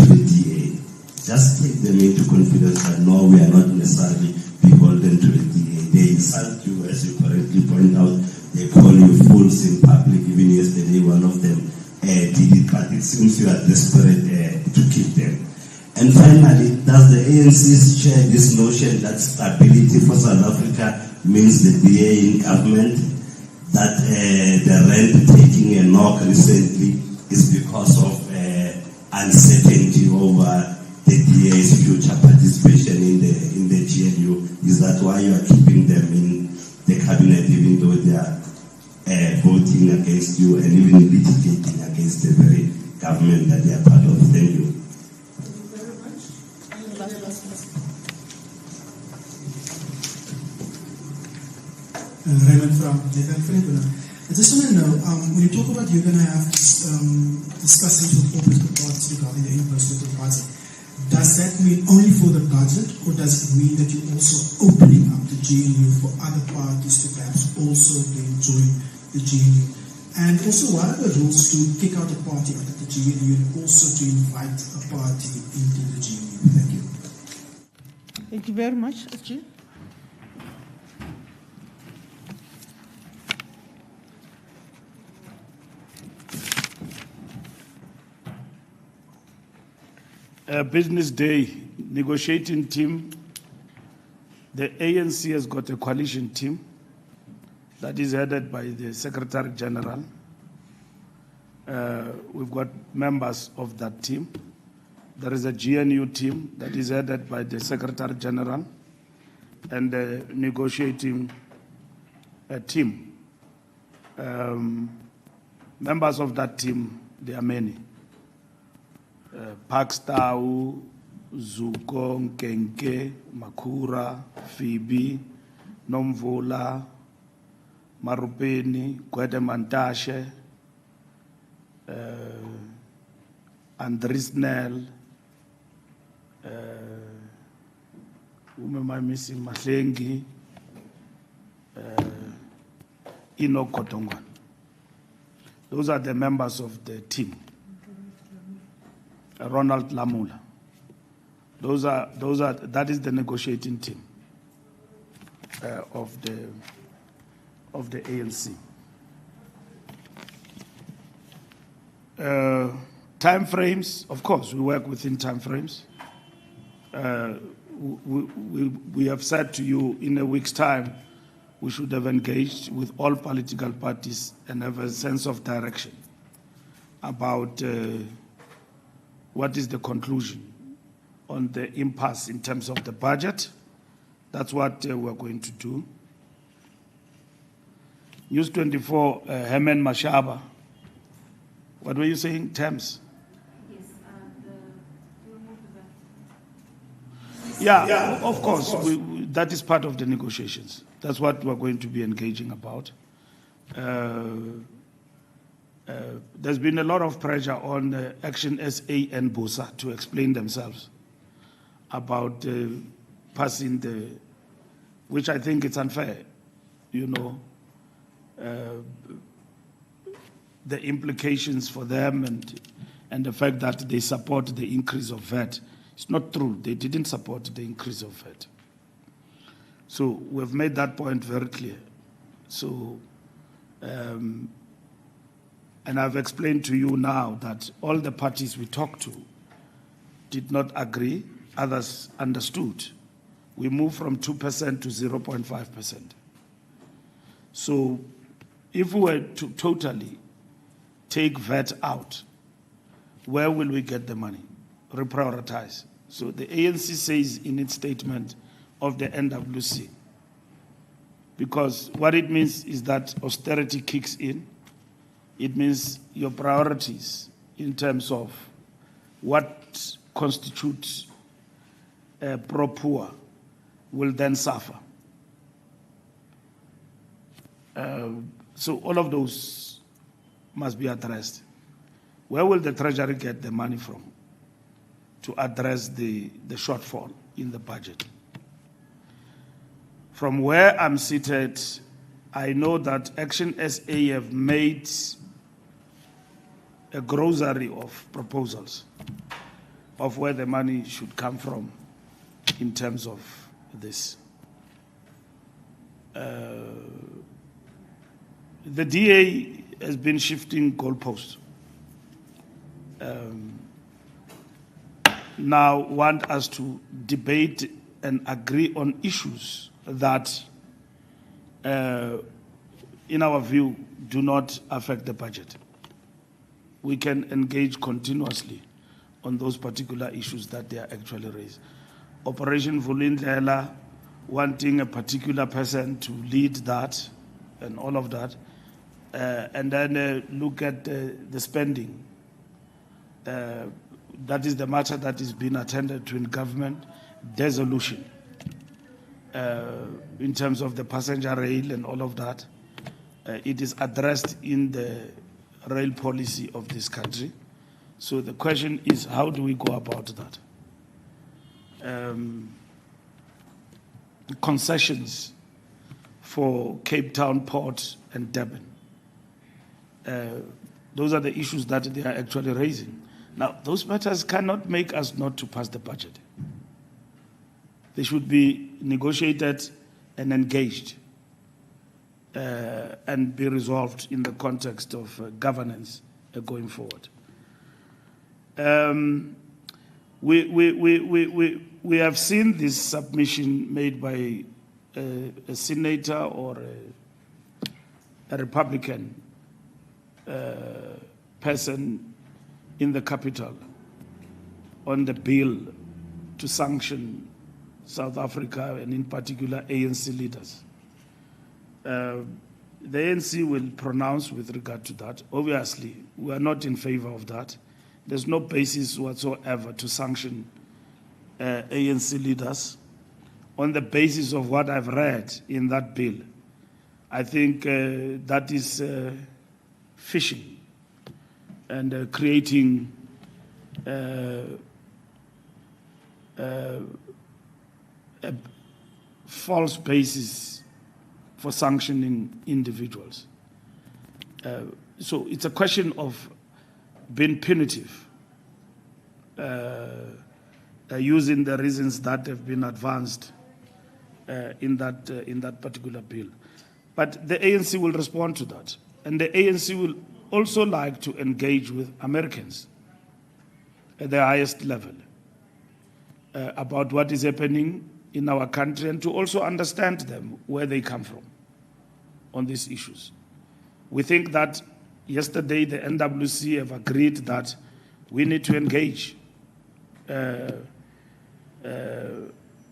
the DA. Just take them into confidence that no, we are not necessarily beholden to the DA. They insult you, as you correctly point out. They call you fools in public. Even yesterday, one of them did it, but it seems you are desperate to keep them. And finally, does the ANC share this notion that stability for South Africa means the DA in government? That the rent taking a knock recently is because of uncertainty over the DA's future participation in the GNU? Is that why you are keeping them in the cabinet, even though they are voting against you and even litigating against the very government that they are part of? Thank you. Raymond from Filipino. I just want to know, when you talk about you're going to have discussions with all political parties regarding the inputs with the budget, does that mean only for the budget, or does it mean that you're also opening up the GNU for other parties to perhaps also then join the GNU? And also, what are the rules to kick out a party out of the GNU and also to invite a party into the GNU? Thank you. Thank you very much, SG. Business Day negotiating team. The ANC has got a coalition team that is headed by the Secretary General. We've got members of that team. There is a GNU team that is headed by the Secretary General and a negotiating team. Members of that team, there are many. Pakstau, Zuko, Nkenke, Makura, Phoebe, Nomvula, Marupeni, Kwete Mantashe, Andris Nel, whom am I missing? Mahlengi, Ino Kotongwan. Those are the members of the team. Ronald Lamula. That is the negotiating team of the ANC. Time frames, of course, we work within time frames. We have said to you in a week's time, we should have engaged with all political parties and have a sense of direction about what is the conclusion on the impasse in terms of the budget. That's what we're going to do. News 24, Herman Mashaba. What were you saying, Thames? Yeah, of course. That is part of the negotiations. That's what we're going to be engaging about. There's been a lot of pressure on Action SA and BOSA to explain themselves about passing which I think it's unfair, the implications for them and the fact that they support the increase of VAT. It's not true. They didn't support the increase of VAT. So we've made that point very clear. So, and I've explained to you now that all the parties we talked to did not agree. Others understood. We moved from 2% to 0.5%. So if we were to totally take VAT out, where will we get the money? Reprioritize. So the ANC says in its statement of the NWC, because what it means is that austerity kicks in. It means your priorities in terms of what constitutes pro-poor will then suffer. So all of those must be addressed. Where will the Treasury get the money from to address the shortfall in the budget? From where I'm seated, I know that Action SA have made a grocery of proposals of where the money should come from in terms of this. The DA has been shifting goalposts. Now want us to debate and agree on issues that, in our view, do not affect the budget. We can engage continuously on those particular issues that they are actually raised. Operation Vulindlela, wanting a particular person to lead that and all of that, and then look at the spending. That is the matter that is being attended to in government. Dissolution in terms of the passenger rail and all of that. It is addressed in the rail policy of this country. So the question is, how do we go about that? Concessions for Cape Town Port and Durban. Those are the issues that they are actually raising. Now, those matters cannot make us not to pass the budget. They should be negotiated and engaged and be resolved in the context of governance going forward. We have seen this submission made by a senator or a Republican person in the capital on the bill to sanction South Africa and in particular ANC leaders. The ANC will pronounce with regard to that. Obviously, we are not in favor of that. There's no basis whatsoever to sanction ANC leaders on the basis of what I've read in that bill. I think that is fishing and creating a false basis for sanctioning individuals. So it's a question of being punitive, using the reasons that have been advanced in that particular bill. But the ANC will respond to that. And the ANC will also like to engage with Americans at the highest level about what is happening in our country and to also understand them, where they come from on these issues. We think that yesterday the NWC have agreed that we need to engage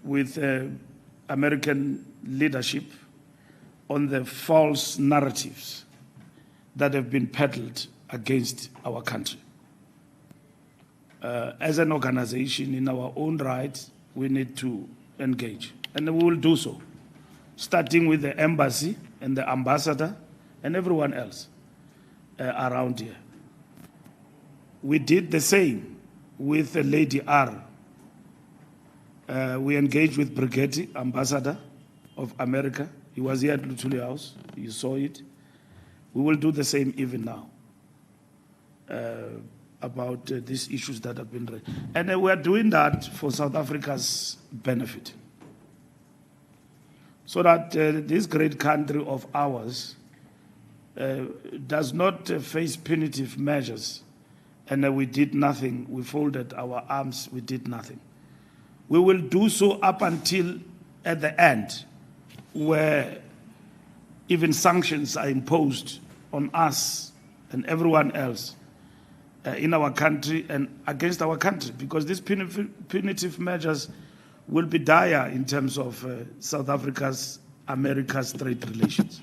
with American leadership on the false narratives that have been peddled against our country. As an organization, in our own right, we need to engage, and we will do so, starting with the embassy and the ambassador and everyone else around here. We did the same with Lady R. We engaged with Brigetti, ambassador of America. He was here at Luthuli House. You saw it. We will do the same even now about these issues that have been raised. And we are doing that for South Africa's benefit, so that this great country of ours does not face punitive measures and we did nothing, we folded our arms, we did nothing. We will do so up until at the end, where even sanctions are imposed on us and everyone else in our country and against our country, because these punitive measures will be dire in terms of South America's trade relations.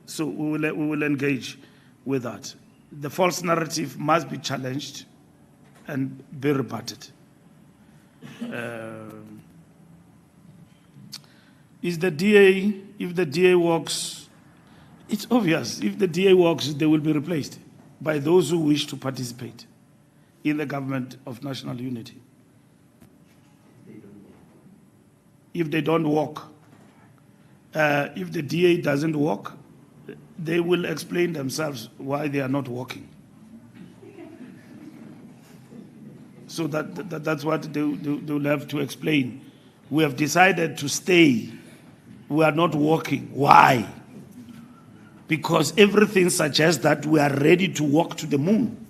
So we will engage with that. The false narrative must be challenged and be rebutted. Is the DA, if the DA works, it's obvious, if the DA works, they will be replaced by those who wish to participate in the government of national unity. If they don't work, if the DA doesn't work, they will explain themselves why they are not working. So that's what they will have to explain. We have decided to stay. We are not working. Why? Because everything suggests that we are ready to walk to the moon.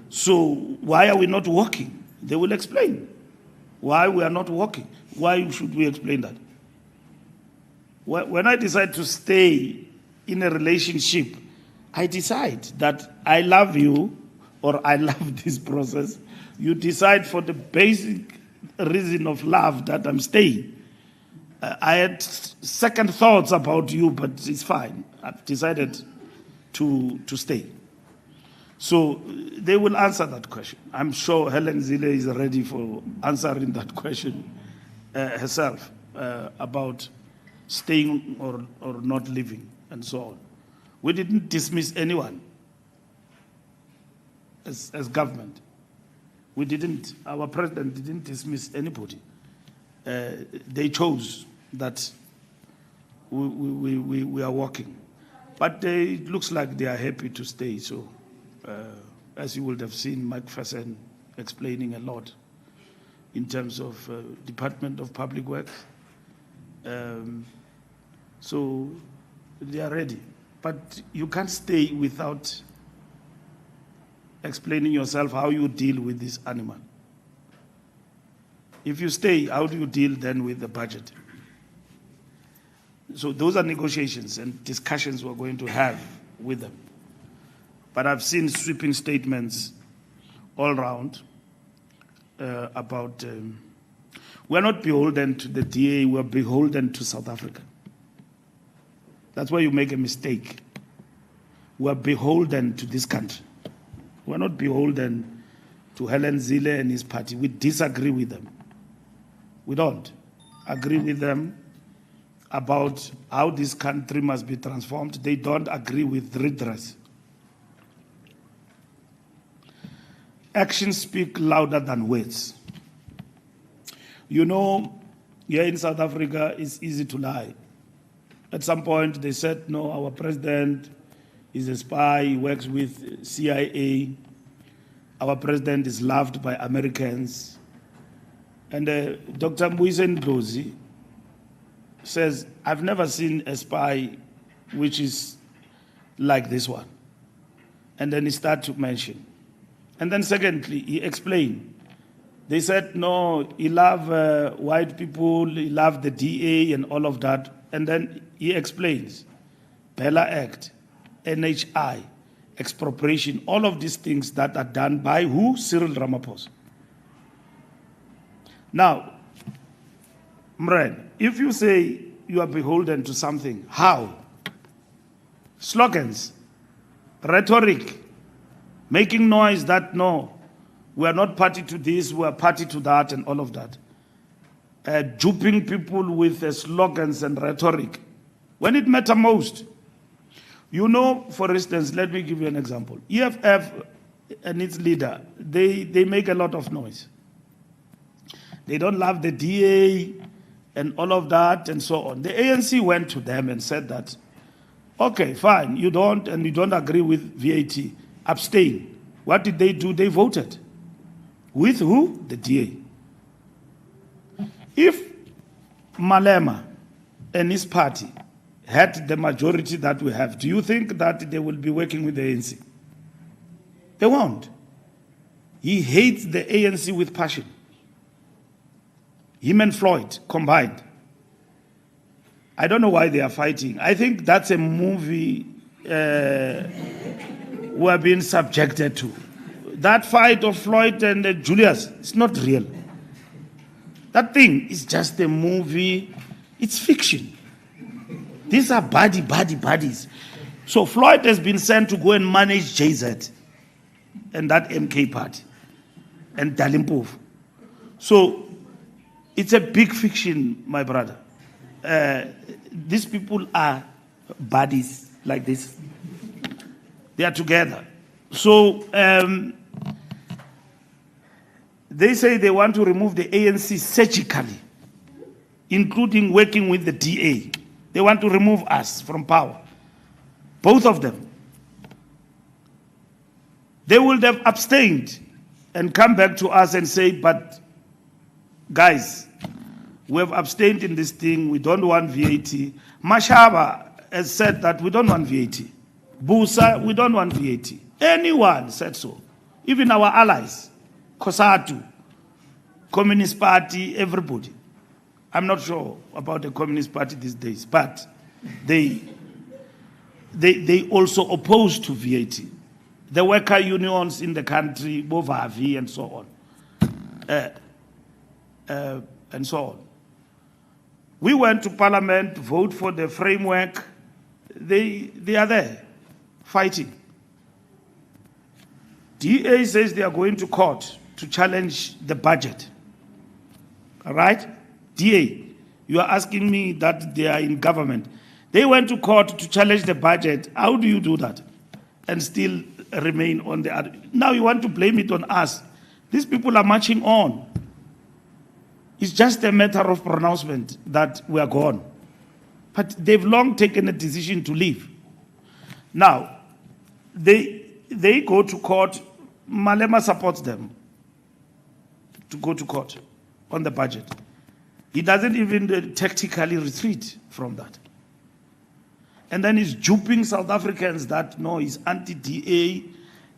So why are we not working? They will explain why we are not working. Why should we explain that? When I decide to stay in a relationship, I decide that I love you or I love this process. You decide for the basic reason of love that I'm staying. I had second thoughts about you, but it's fine. I've decided to stay. So they will answer that question. I'm sure Helen Zille is ready for answering that question herself about staying or not leaving and so on. We didn't dismiss anyone as government. We didn't. Our president didn't dismiss anybody. They chose that we are working. But it looks like they are happy to stay. So, as you would have seen, Mike Fasson explaining a lot in terms of Department of Public Works. So they are ready. But you can't stay without explaining yourself how you deal with this animal. If you stay, how do you deal then with the budget? So those are negotiations and discussions we're going to have with them. But I've seen sweeping statements all around about we're not beholden to the DA, we're beholden to South Africa. That's where you make a mistake. We're beholden to this country. We're not beholden to Helen Zille and his party. We disagree with them. We don't agree with them about how this country must be transformed. They don't agree with redress. Actions speak louder than words. You know, here in South Africa, it's easy to lie. At some point, they said, no, our president is a spy, he works with CIA. Our president is loved by Americans. And Dr. Mbuyiseni Ndlozi says, I've never seen a spy which is like this one. And then he started to mention. And then secondly, he explained. They said, no, he loved white people, he loved the DA and all of that. And then he explains, Bella Act, NHI, expropriation, all of these things that are done by who? Cyril Ramaphosa. Now, Mren, if you say you are beholden to something, how? Slogans, rhetoric, making noise that no, we are not party to this, we are party to that, and all of that. Duping people with slogans and rhetoric. When it matters most, you know, for instance, let me give you an example. EFF and its leader, they make a lot of noise. They don't love the DA and all of that and so on. The ANC went to them and said that, okay, fine, you don't agree with VAT, abstain. What did they do? They voted. With who? The DA. If Malema and his party had the majority that we have, do you think that they will be working with the ANC? They won't. He hates the ANC with passion. Him and Floyd combined. I don't know why they are fighting. I think that's a movie we're being subjected to. That fight of Floyd and Julius, it's not real. That thing is just a movie. It's fiction. These are buddies. So Floyd has been sent to go and manage JZ and that MK party and Dalimpof. So it's a big fiction, my brother. These people are buddies like this. They are together. So they say they want to remove the ANC surgically, including working with the DA. They want to remove us from power. Both of them. They would have abstained and come back to us and say, but guys, we have abstained in this thing, we don't want VAT. Mashaba has said that we don't want VAT. Busa, we don't want VAT. Anyone said so. Even our allies, COSATU, Communist Party, everybody. I'm not sure about the Communist Party these days, but they also oppose to VAT. The worker unions in the country, Bovavi and so on. We went to Parliament, vote for the framework. They are there, fighting. DA says they are going to court to challenge the budget. All right? DA, you are asking me that they are in government. They went to court to challenge the budget. How do you do that and still remain on the other? Now you want to blame it on us. These people are marching on. It's just a matter of pronouncement that we are gone. But they've long taken a decision to leave. Now, they go to court. Malema supports them to go to court on the budget. He doesn't even tactically retreat from that. And then he's duping South Africans that, no, he's anti-DA,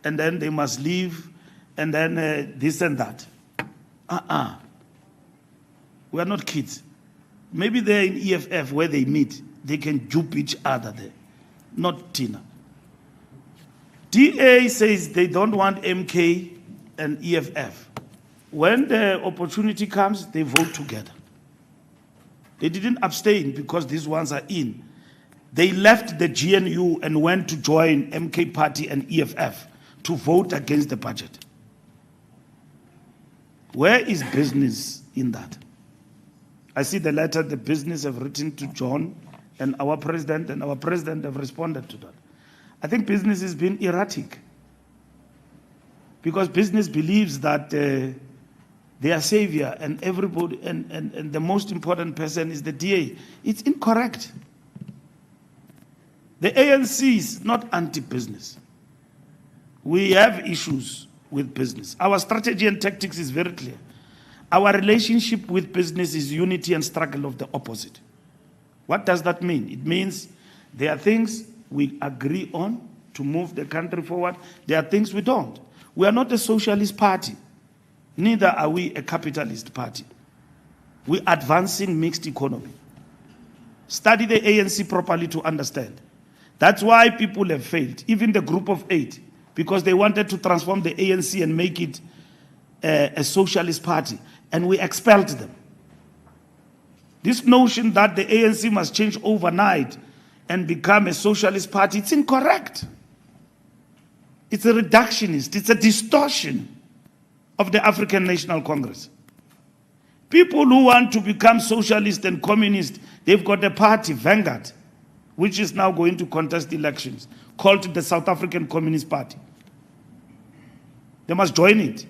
and then they must leave, and then this and that. We are not kids. Maybe they're in EFF where they meet. They can dupe each other there. Not Tina. DA says they don't want MK and EFF. When the opportunity comes, they vote together. They didn't abstain because these ones are in. They left the GNU and went to join MK Party and EFF to vote against the budget. Where is business in that? I see the letter the business have written to John and our president have responded to that. I think business has been erratic because business believes that they are savior and everybody and the most important person is the DA. It's incorrect. The ANC is not anti-business. We have issues with business. Our strategy and tactics is very clear. Our relationship with business is unity and struggle of the opposite. What does that mean? It means there are things we agree on to move the country forward. There are things we don't. We are not a socialist party. Neither are we a capitalist party. We're advancing mixed economy. Study the ANC properly to understand. That's why people have failed, even the group of 8, because they wanted to transform the ANC and make it a socialist party, and we expelled them. This notion that the ANC must change overnight and become a socialist party, it's incorrect. It's a reductionist, it's a distortion of the African National Congress. People who want to become socialist and communist, they've got a party, Vanguard, which is now going to contest elections, called the South African Communist Party. They must join it,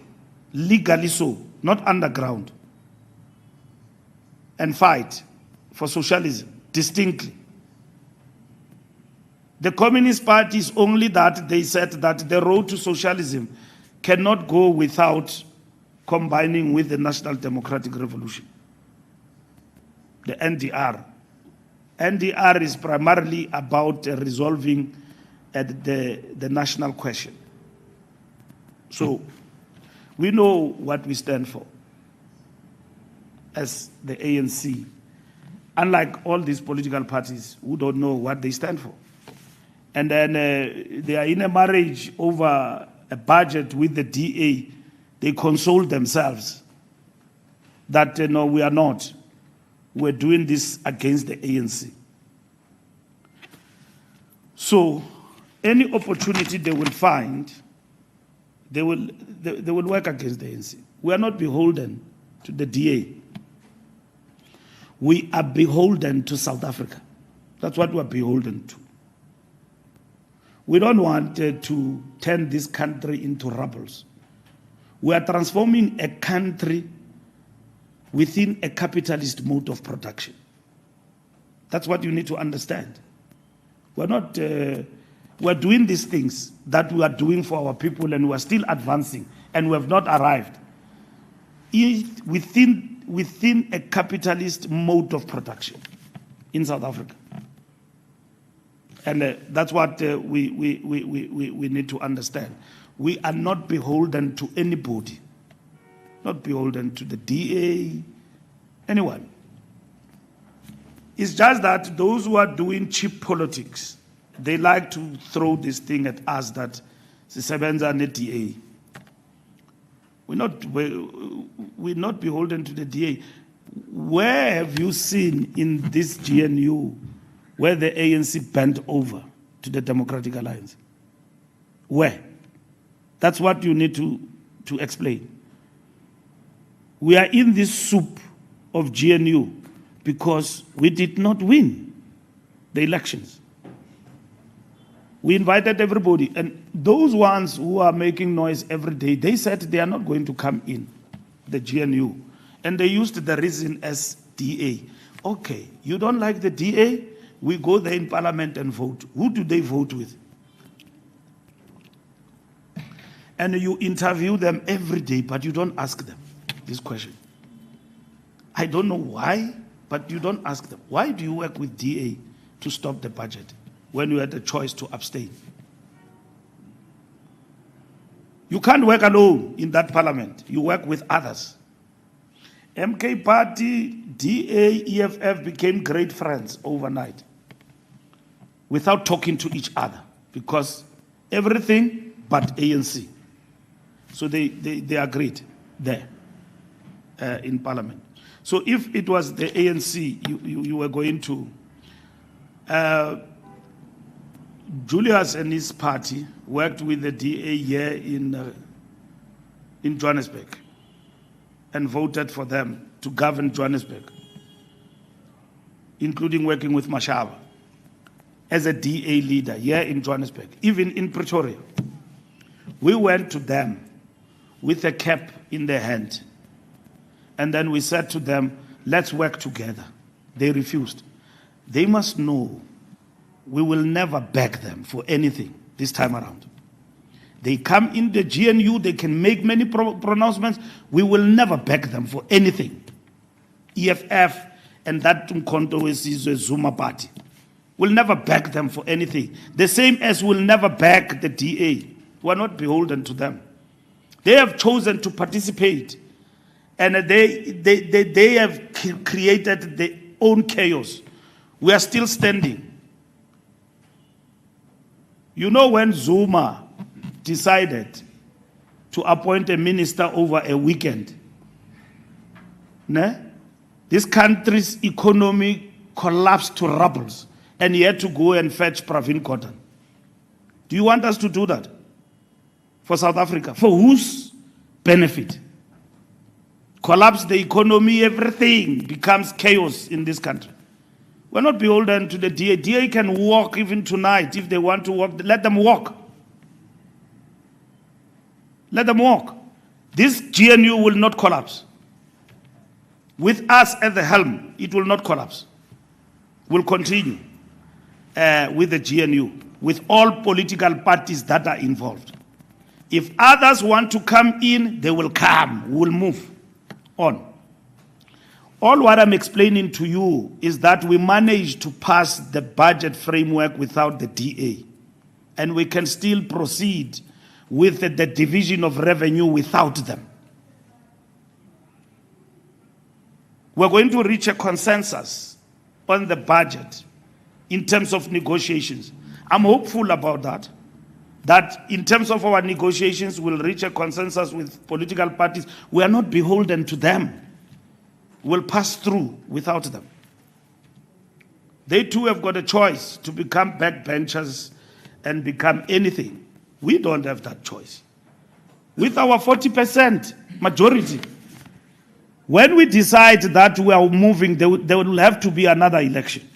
legally so, not underground, and fight for socialism, distinctly. The Communist Party is only that they said that the road to socialism cannot go without combining with the National Democratic Revolution, the NDR. NDR is primarily about resolving the national question. So we know what we stand for as the ANC, unlike all these political parties who don't know what they stand for. And then they are in a marriage over a budget with the DA. They console themselves that, no, we are not. We're doing this against the ANC. So any opportunity they will find, they will work against the ANC. We are not beholden to the DA. We are beholden to South Africa. That's what we are beholden to. We don't want to turn this country into rebels. We are transforming a country within a capitalist mode of production. That's what you need to understand. We're doing these things that we are doing for our people, and we are still advancing, and we have not arrived within a capitalist mode of production in South Africa. And that's what we need to understand. We are not beholden to anybody, not beholden to the DA, anyone. It's just that those who are doing cheap politics, they like to throw this thing at us that sisebenza ne-DA. We're not beholden to the DA. Where have you seen in this GNU where the ANC bent over to the Democratic Alliance? Where? That's what you need to explain. We are in this soup of GNU because we did not win the elections. We invited everybody, and those ones who are making noise every day, they said they are not going to come in, the GNU. And they used the reason as DA. Okay, you don't like the DA? We go there in parliament and vote. Who do they vote with? And you interview them every day, but you don't ask them this question. I don't know why, but you don't ask them. Why do you work with DA to stop the budget when you had the choice to abstain? You can't work alone in that parliament. You work with others. MK Party, DA, EFF became great friends overnight without talking to each other because everything but ANC. So they agreed there in Parliament. So if it was the ANC, you were going to... Julius and his party worked with the DA here in Johannesburg and voted for them to govern Johannesburg, including working with Mashaba as a DA leader here in Johannesburg, even in Pretoria. We went to them with a cap in their hand, and then we said to them, let's work together. They refused. They must know we will never beg them for anything this time around. They come in the GNU, they can make many pronouncements. We will never beg them for anything. EFF and that Mkhonto is a Zuma party. We'll never beg them for anything. The same as we'll never beg the DA. We're not beholden to them. They have chosen to participate, and they have created their own chaos. We are still standing. You know, when Zuma decided to appoint a minister over a weekend, this country's economy collapsed to rubbles, and he had to go and fetch Pravin Gordhan. Do you want us to do that for South Africa? For whose benefit? Collapse the economy, everything becomes chaos in this country. We're not beholden to the DA. DA can walk even tonight if they want to walk. Let them walk. Let them walk. This GNU will not collapse. With us at the helm, it will not collapse. We'll continue with the GNU, with all political parties that are involved. If others want to come in, they will come. We'll move on. All what I'm explaining to you is that we managed to pass the budget framework without the DA. And we can still proceed with the division of revenue without them. We're going to reach a consensus on the budget in terms of negotiations. I'm hopeful about that. That in terms of our negotiations, we'll reach a consensus with political parties. We are not beholden to them. Will pass through without them. They too have got a choice to become backbenchers and become anything. We don't have that choice. With our 40% majority, when we decide that we are moving, there will have to be another election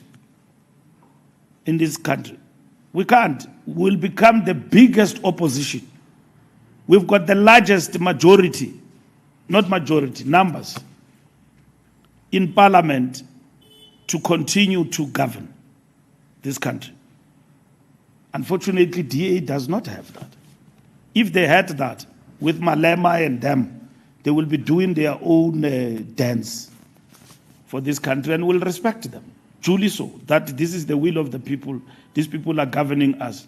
in this country. We can't. We'll become the biggest opposition. We've got the largest majority, not majority, numbers in Parliament to continue to govern this country. Unfortunately, DA does not have that. If they had that, with Malema and them, they will be doing their own dance for this country, and we'll respect them. Truly so, that this is the will of the people. These people are governing us.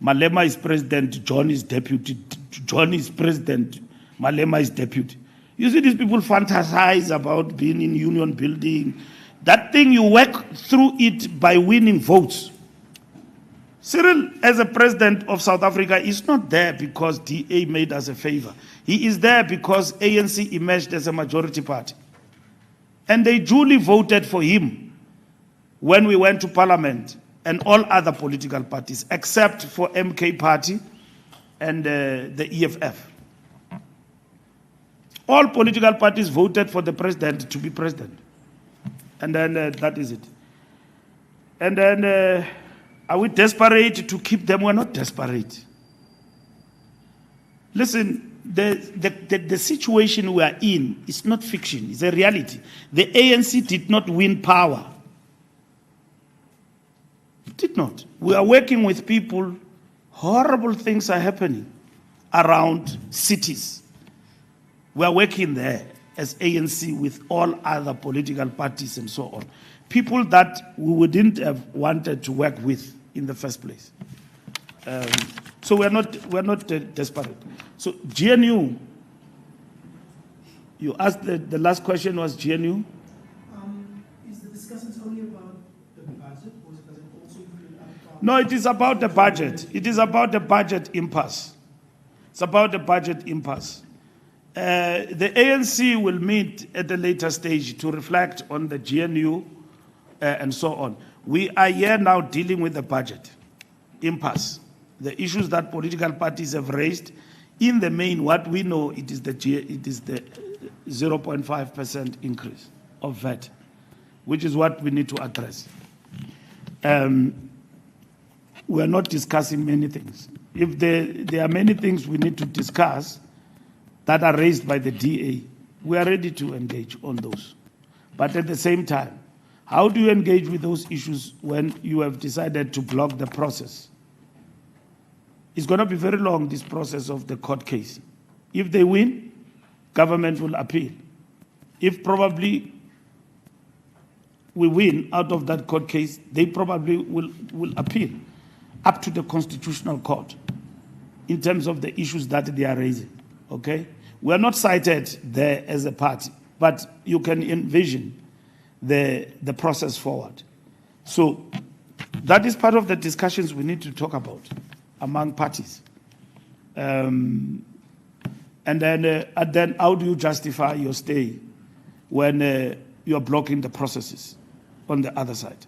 Malema is president, John is deputy. John is president, Malema is deputy. You see, these people fantasize about being in union building. That thing, you work through it by winning votes. Cyril, as a president of South Africa, is not there because DA made us a favor. He is there because ANC emerged as a majority party. And they duly voted for him when we went to Parliament, and all other political parties, except for MK Party and the EFF. All political parties voted for the president to be president. And then that is it. And then, are we desperate to keep them? We're not desperate. Listen, the situation we are in is not fiction, it's a reality. The ANC did not win power. It did not. We are working with people, horrible things are happening around cities. We are working there as ANC with all other political parties and so on. People that we wouldn't have wanted to work with in the first place. So we're not desperate. So GNU, you asked the last question was GNU? Is the discussions only about the budget, or does it also include other parts? No, it is about the budget. It is about the budget impasse. It's about the budget impasse. The ANC will meet at a later stage to reflect on the GNU and so on. We are here now dealing with the budget impasse. The issues that political parties have raised, in the main, what we know, it is the 0.5% increase of VAT, which is what we need to address. We are not discussing many things. If there are many things we need to discuss that are raised by the DA, we are ready to engage on those. But at the same time, how do you engage with those issues when you have decided to block the process? It's going to be very long, this process of the court case. If they win, government will appeal. If probably we win out of that court case, they probably will appeal up to the Constitutional Court in terms of the issues that they are raising, okay? We are not cited there as a party, but you can envision the process forward. So that is part of the discussions we need to talk about among parties. And then how do you justify your stay when you're blocking the processes on the other side?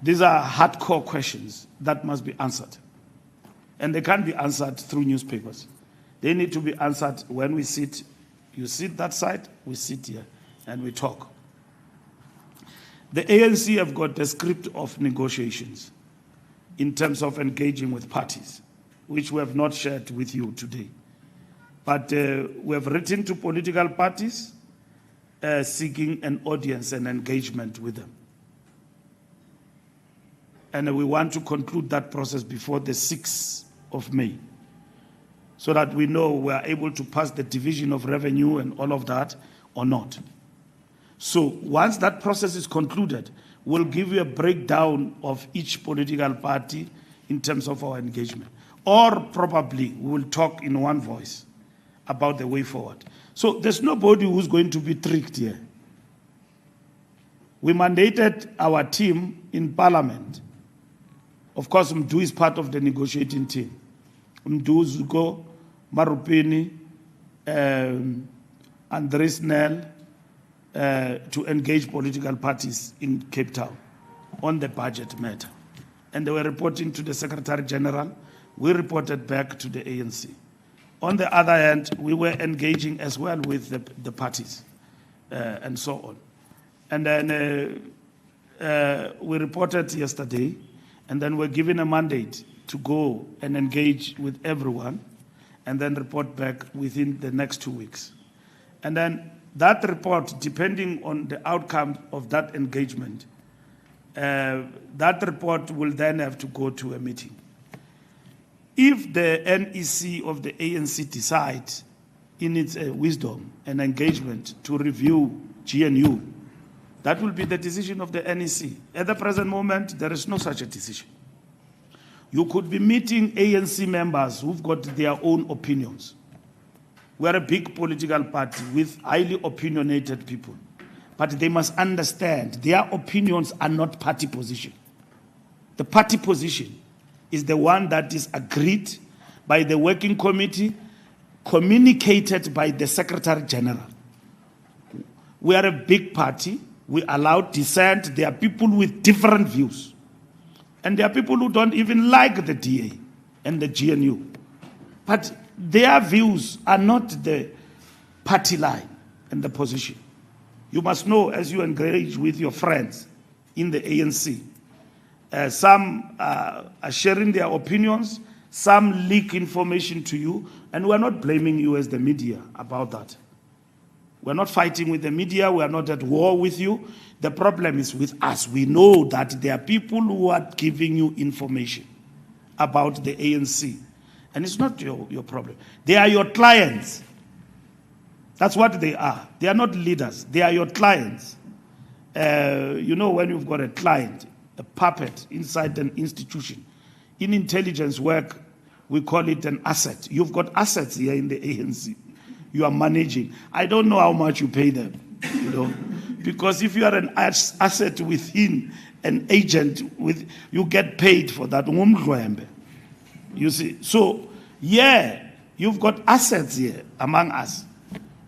These are hardcore questions that must be answered. And they can't be answered through newspapers. They need to be answered when we sit. You sit that side, we sit here, and we talk. The ANC have got a script of negotiations in terms of engaging with parties, which we have not shared with you today. But we have written to political parties seeking an audience and engagement with them. And we want to conclude that process before the 6th of May, so that we know we are able to pass the division of revenue and all of that or not. So once that process is concluded, we'll give you a breakdown of each political party in terms of our engagement. Or probably we will talk in one voice about the way forward. So there's nobody who's going to be tricked here. We mandated our team in Parliament. Of course, Mdu is part of the negotiating team. Mdu, Zuko, Marupini, Andres Nel, to engage political parties in Cape Town on the budget matter. And they were reporting to the Secretary General. We reported back to the ANC. On the other hand, we were engaging as well with the parties and so on. And then we reported yesterday, and then we're given a mandate to go and engage with everyone and then report back within the next 2 weeks. And then that report, depending on the outcome of that engagement, that report will then have to go to a meeting. If the NEC of the ANC decides in its wisdom and engagement to review GNU, that will be the decision of the NEC. At the present moment, there is no such a decision. You could be meeting ANC members who've got their own opinions. We're a big political party with highly opinionated people. But they must understand their opinions are not party position. The party position is the one that is agreed by the working committee, communicated by the Secretary General. We are a big party. We allow dissent. There are people with different views. And there are people who don't even like the DA and the GNU. But their views are not the party line and the position. You must know, as you engage with your friends in the ANC, some are sharing their opinions, some leak information to you, and we're not blaming you as the media about that. We're not fighting with the media, we're not at war with you. The problem is with us. We know that there are people who are giving you information about the ANC. And it's not your problem. They are your clients. That's what they are. They are not leaders. They are your clients. You know, when you've got a client, a puppet inside an institution, in intelligence work, we call it an asset. You've got assets here in the ANC. You are managing. I don't know how much you pay them, you know, because if you are an asset within an agent with, you get paid for that. You see, so yeah, you've got assets here among us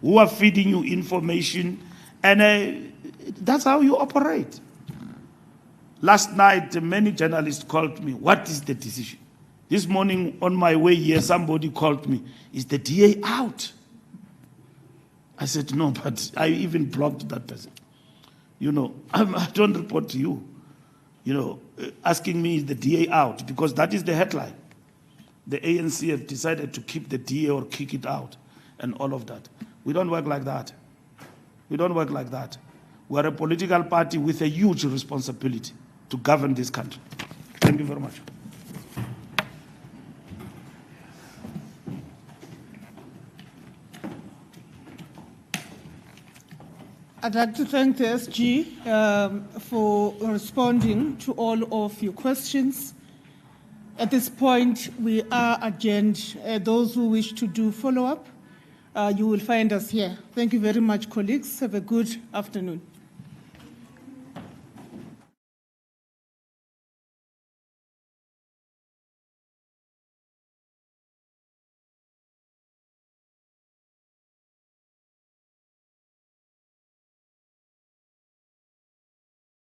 who are feeding you information, and that's how you operate. Last night, many journalists called me, what is the decision? This morning on my way here, somebody called me, is the DA out? I said, no, but I even blocked that person. You know, I don't report to you, you know, asking me is the DA out, because that is the headline. The ANC have decided to keep the DA or kick it out and all of that. We don't work like that. We don't work like that. We are a political party with a huge responsibility to govern this country. Thank you very much. I'd like to thank the SG for responding to all of your questions. At this point, we are adjourned. Those who wish to do follow-up, you will find us here. Thank you very much, colleagues. Have a good afternoon.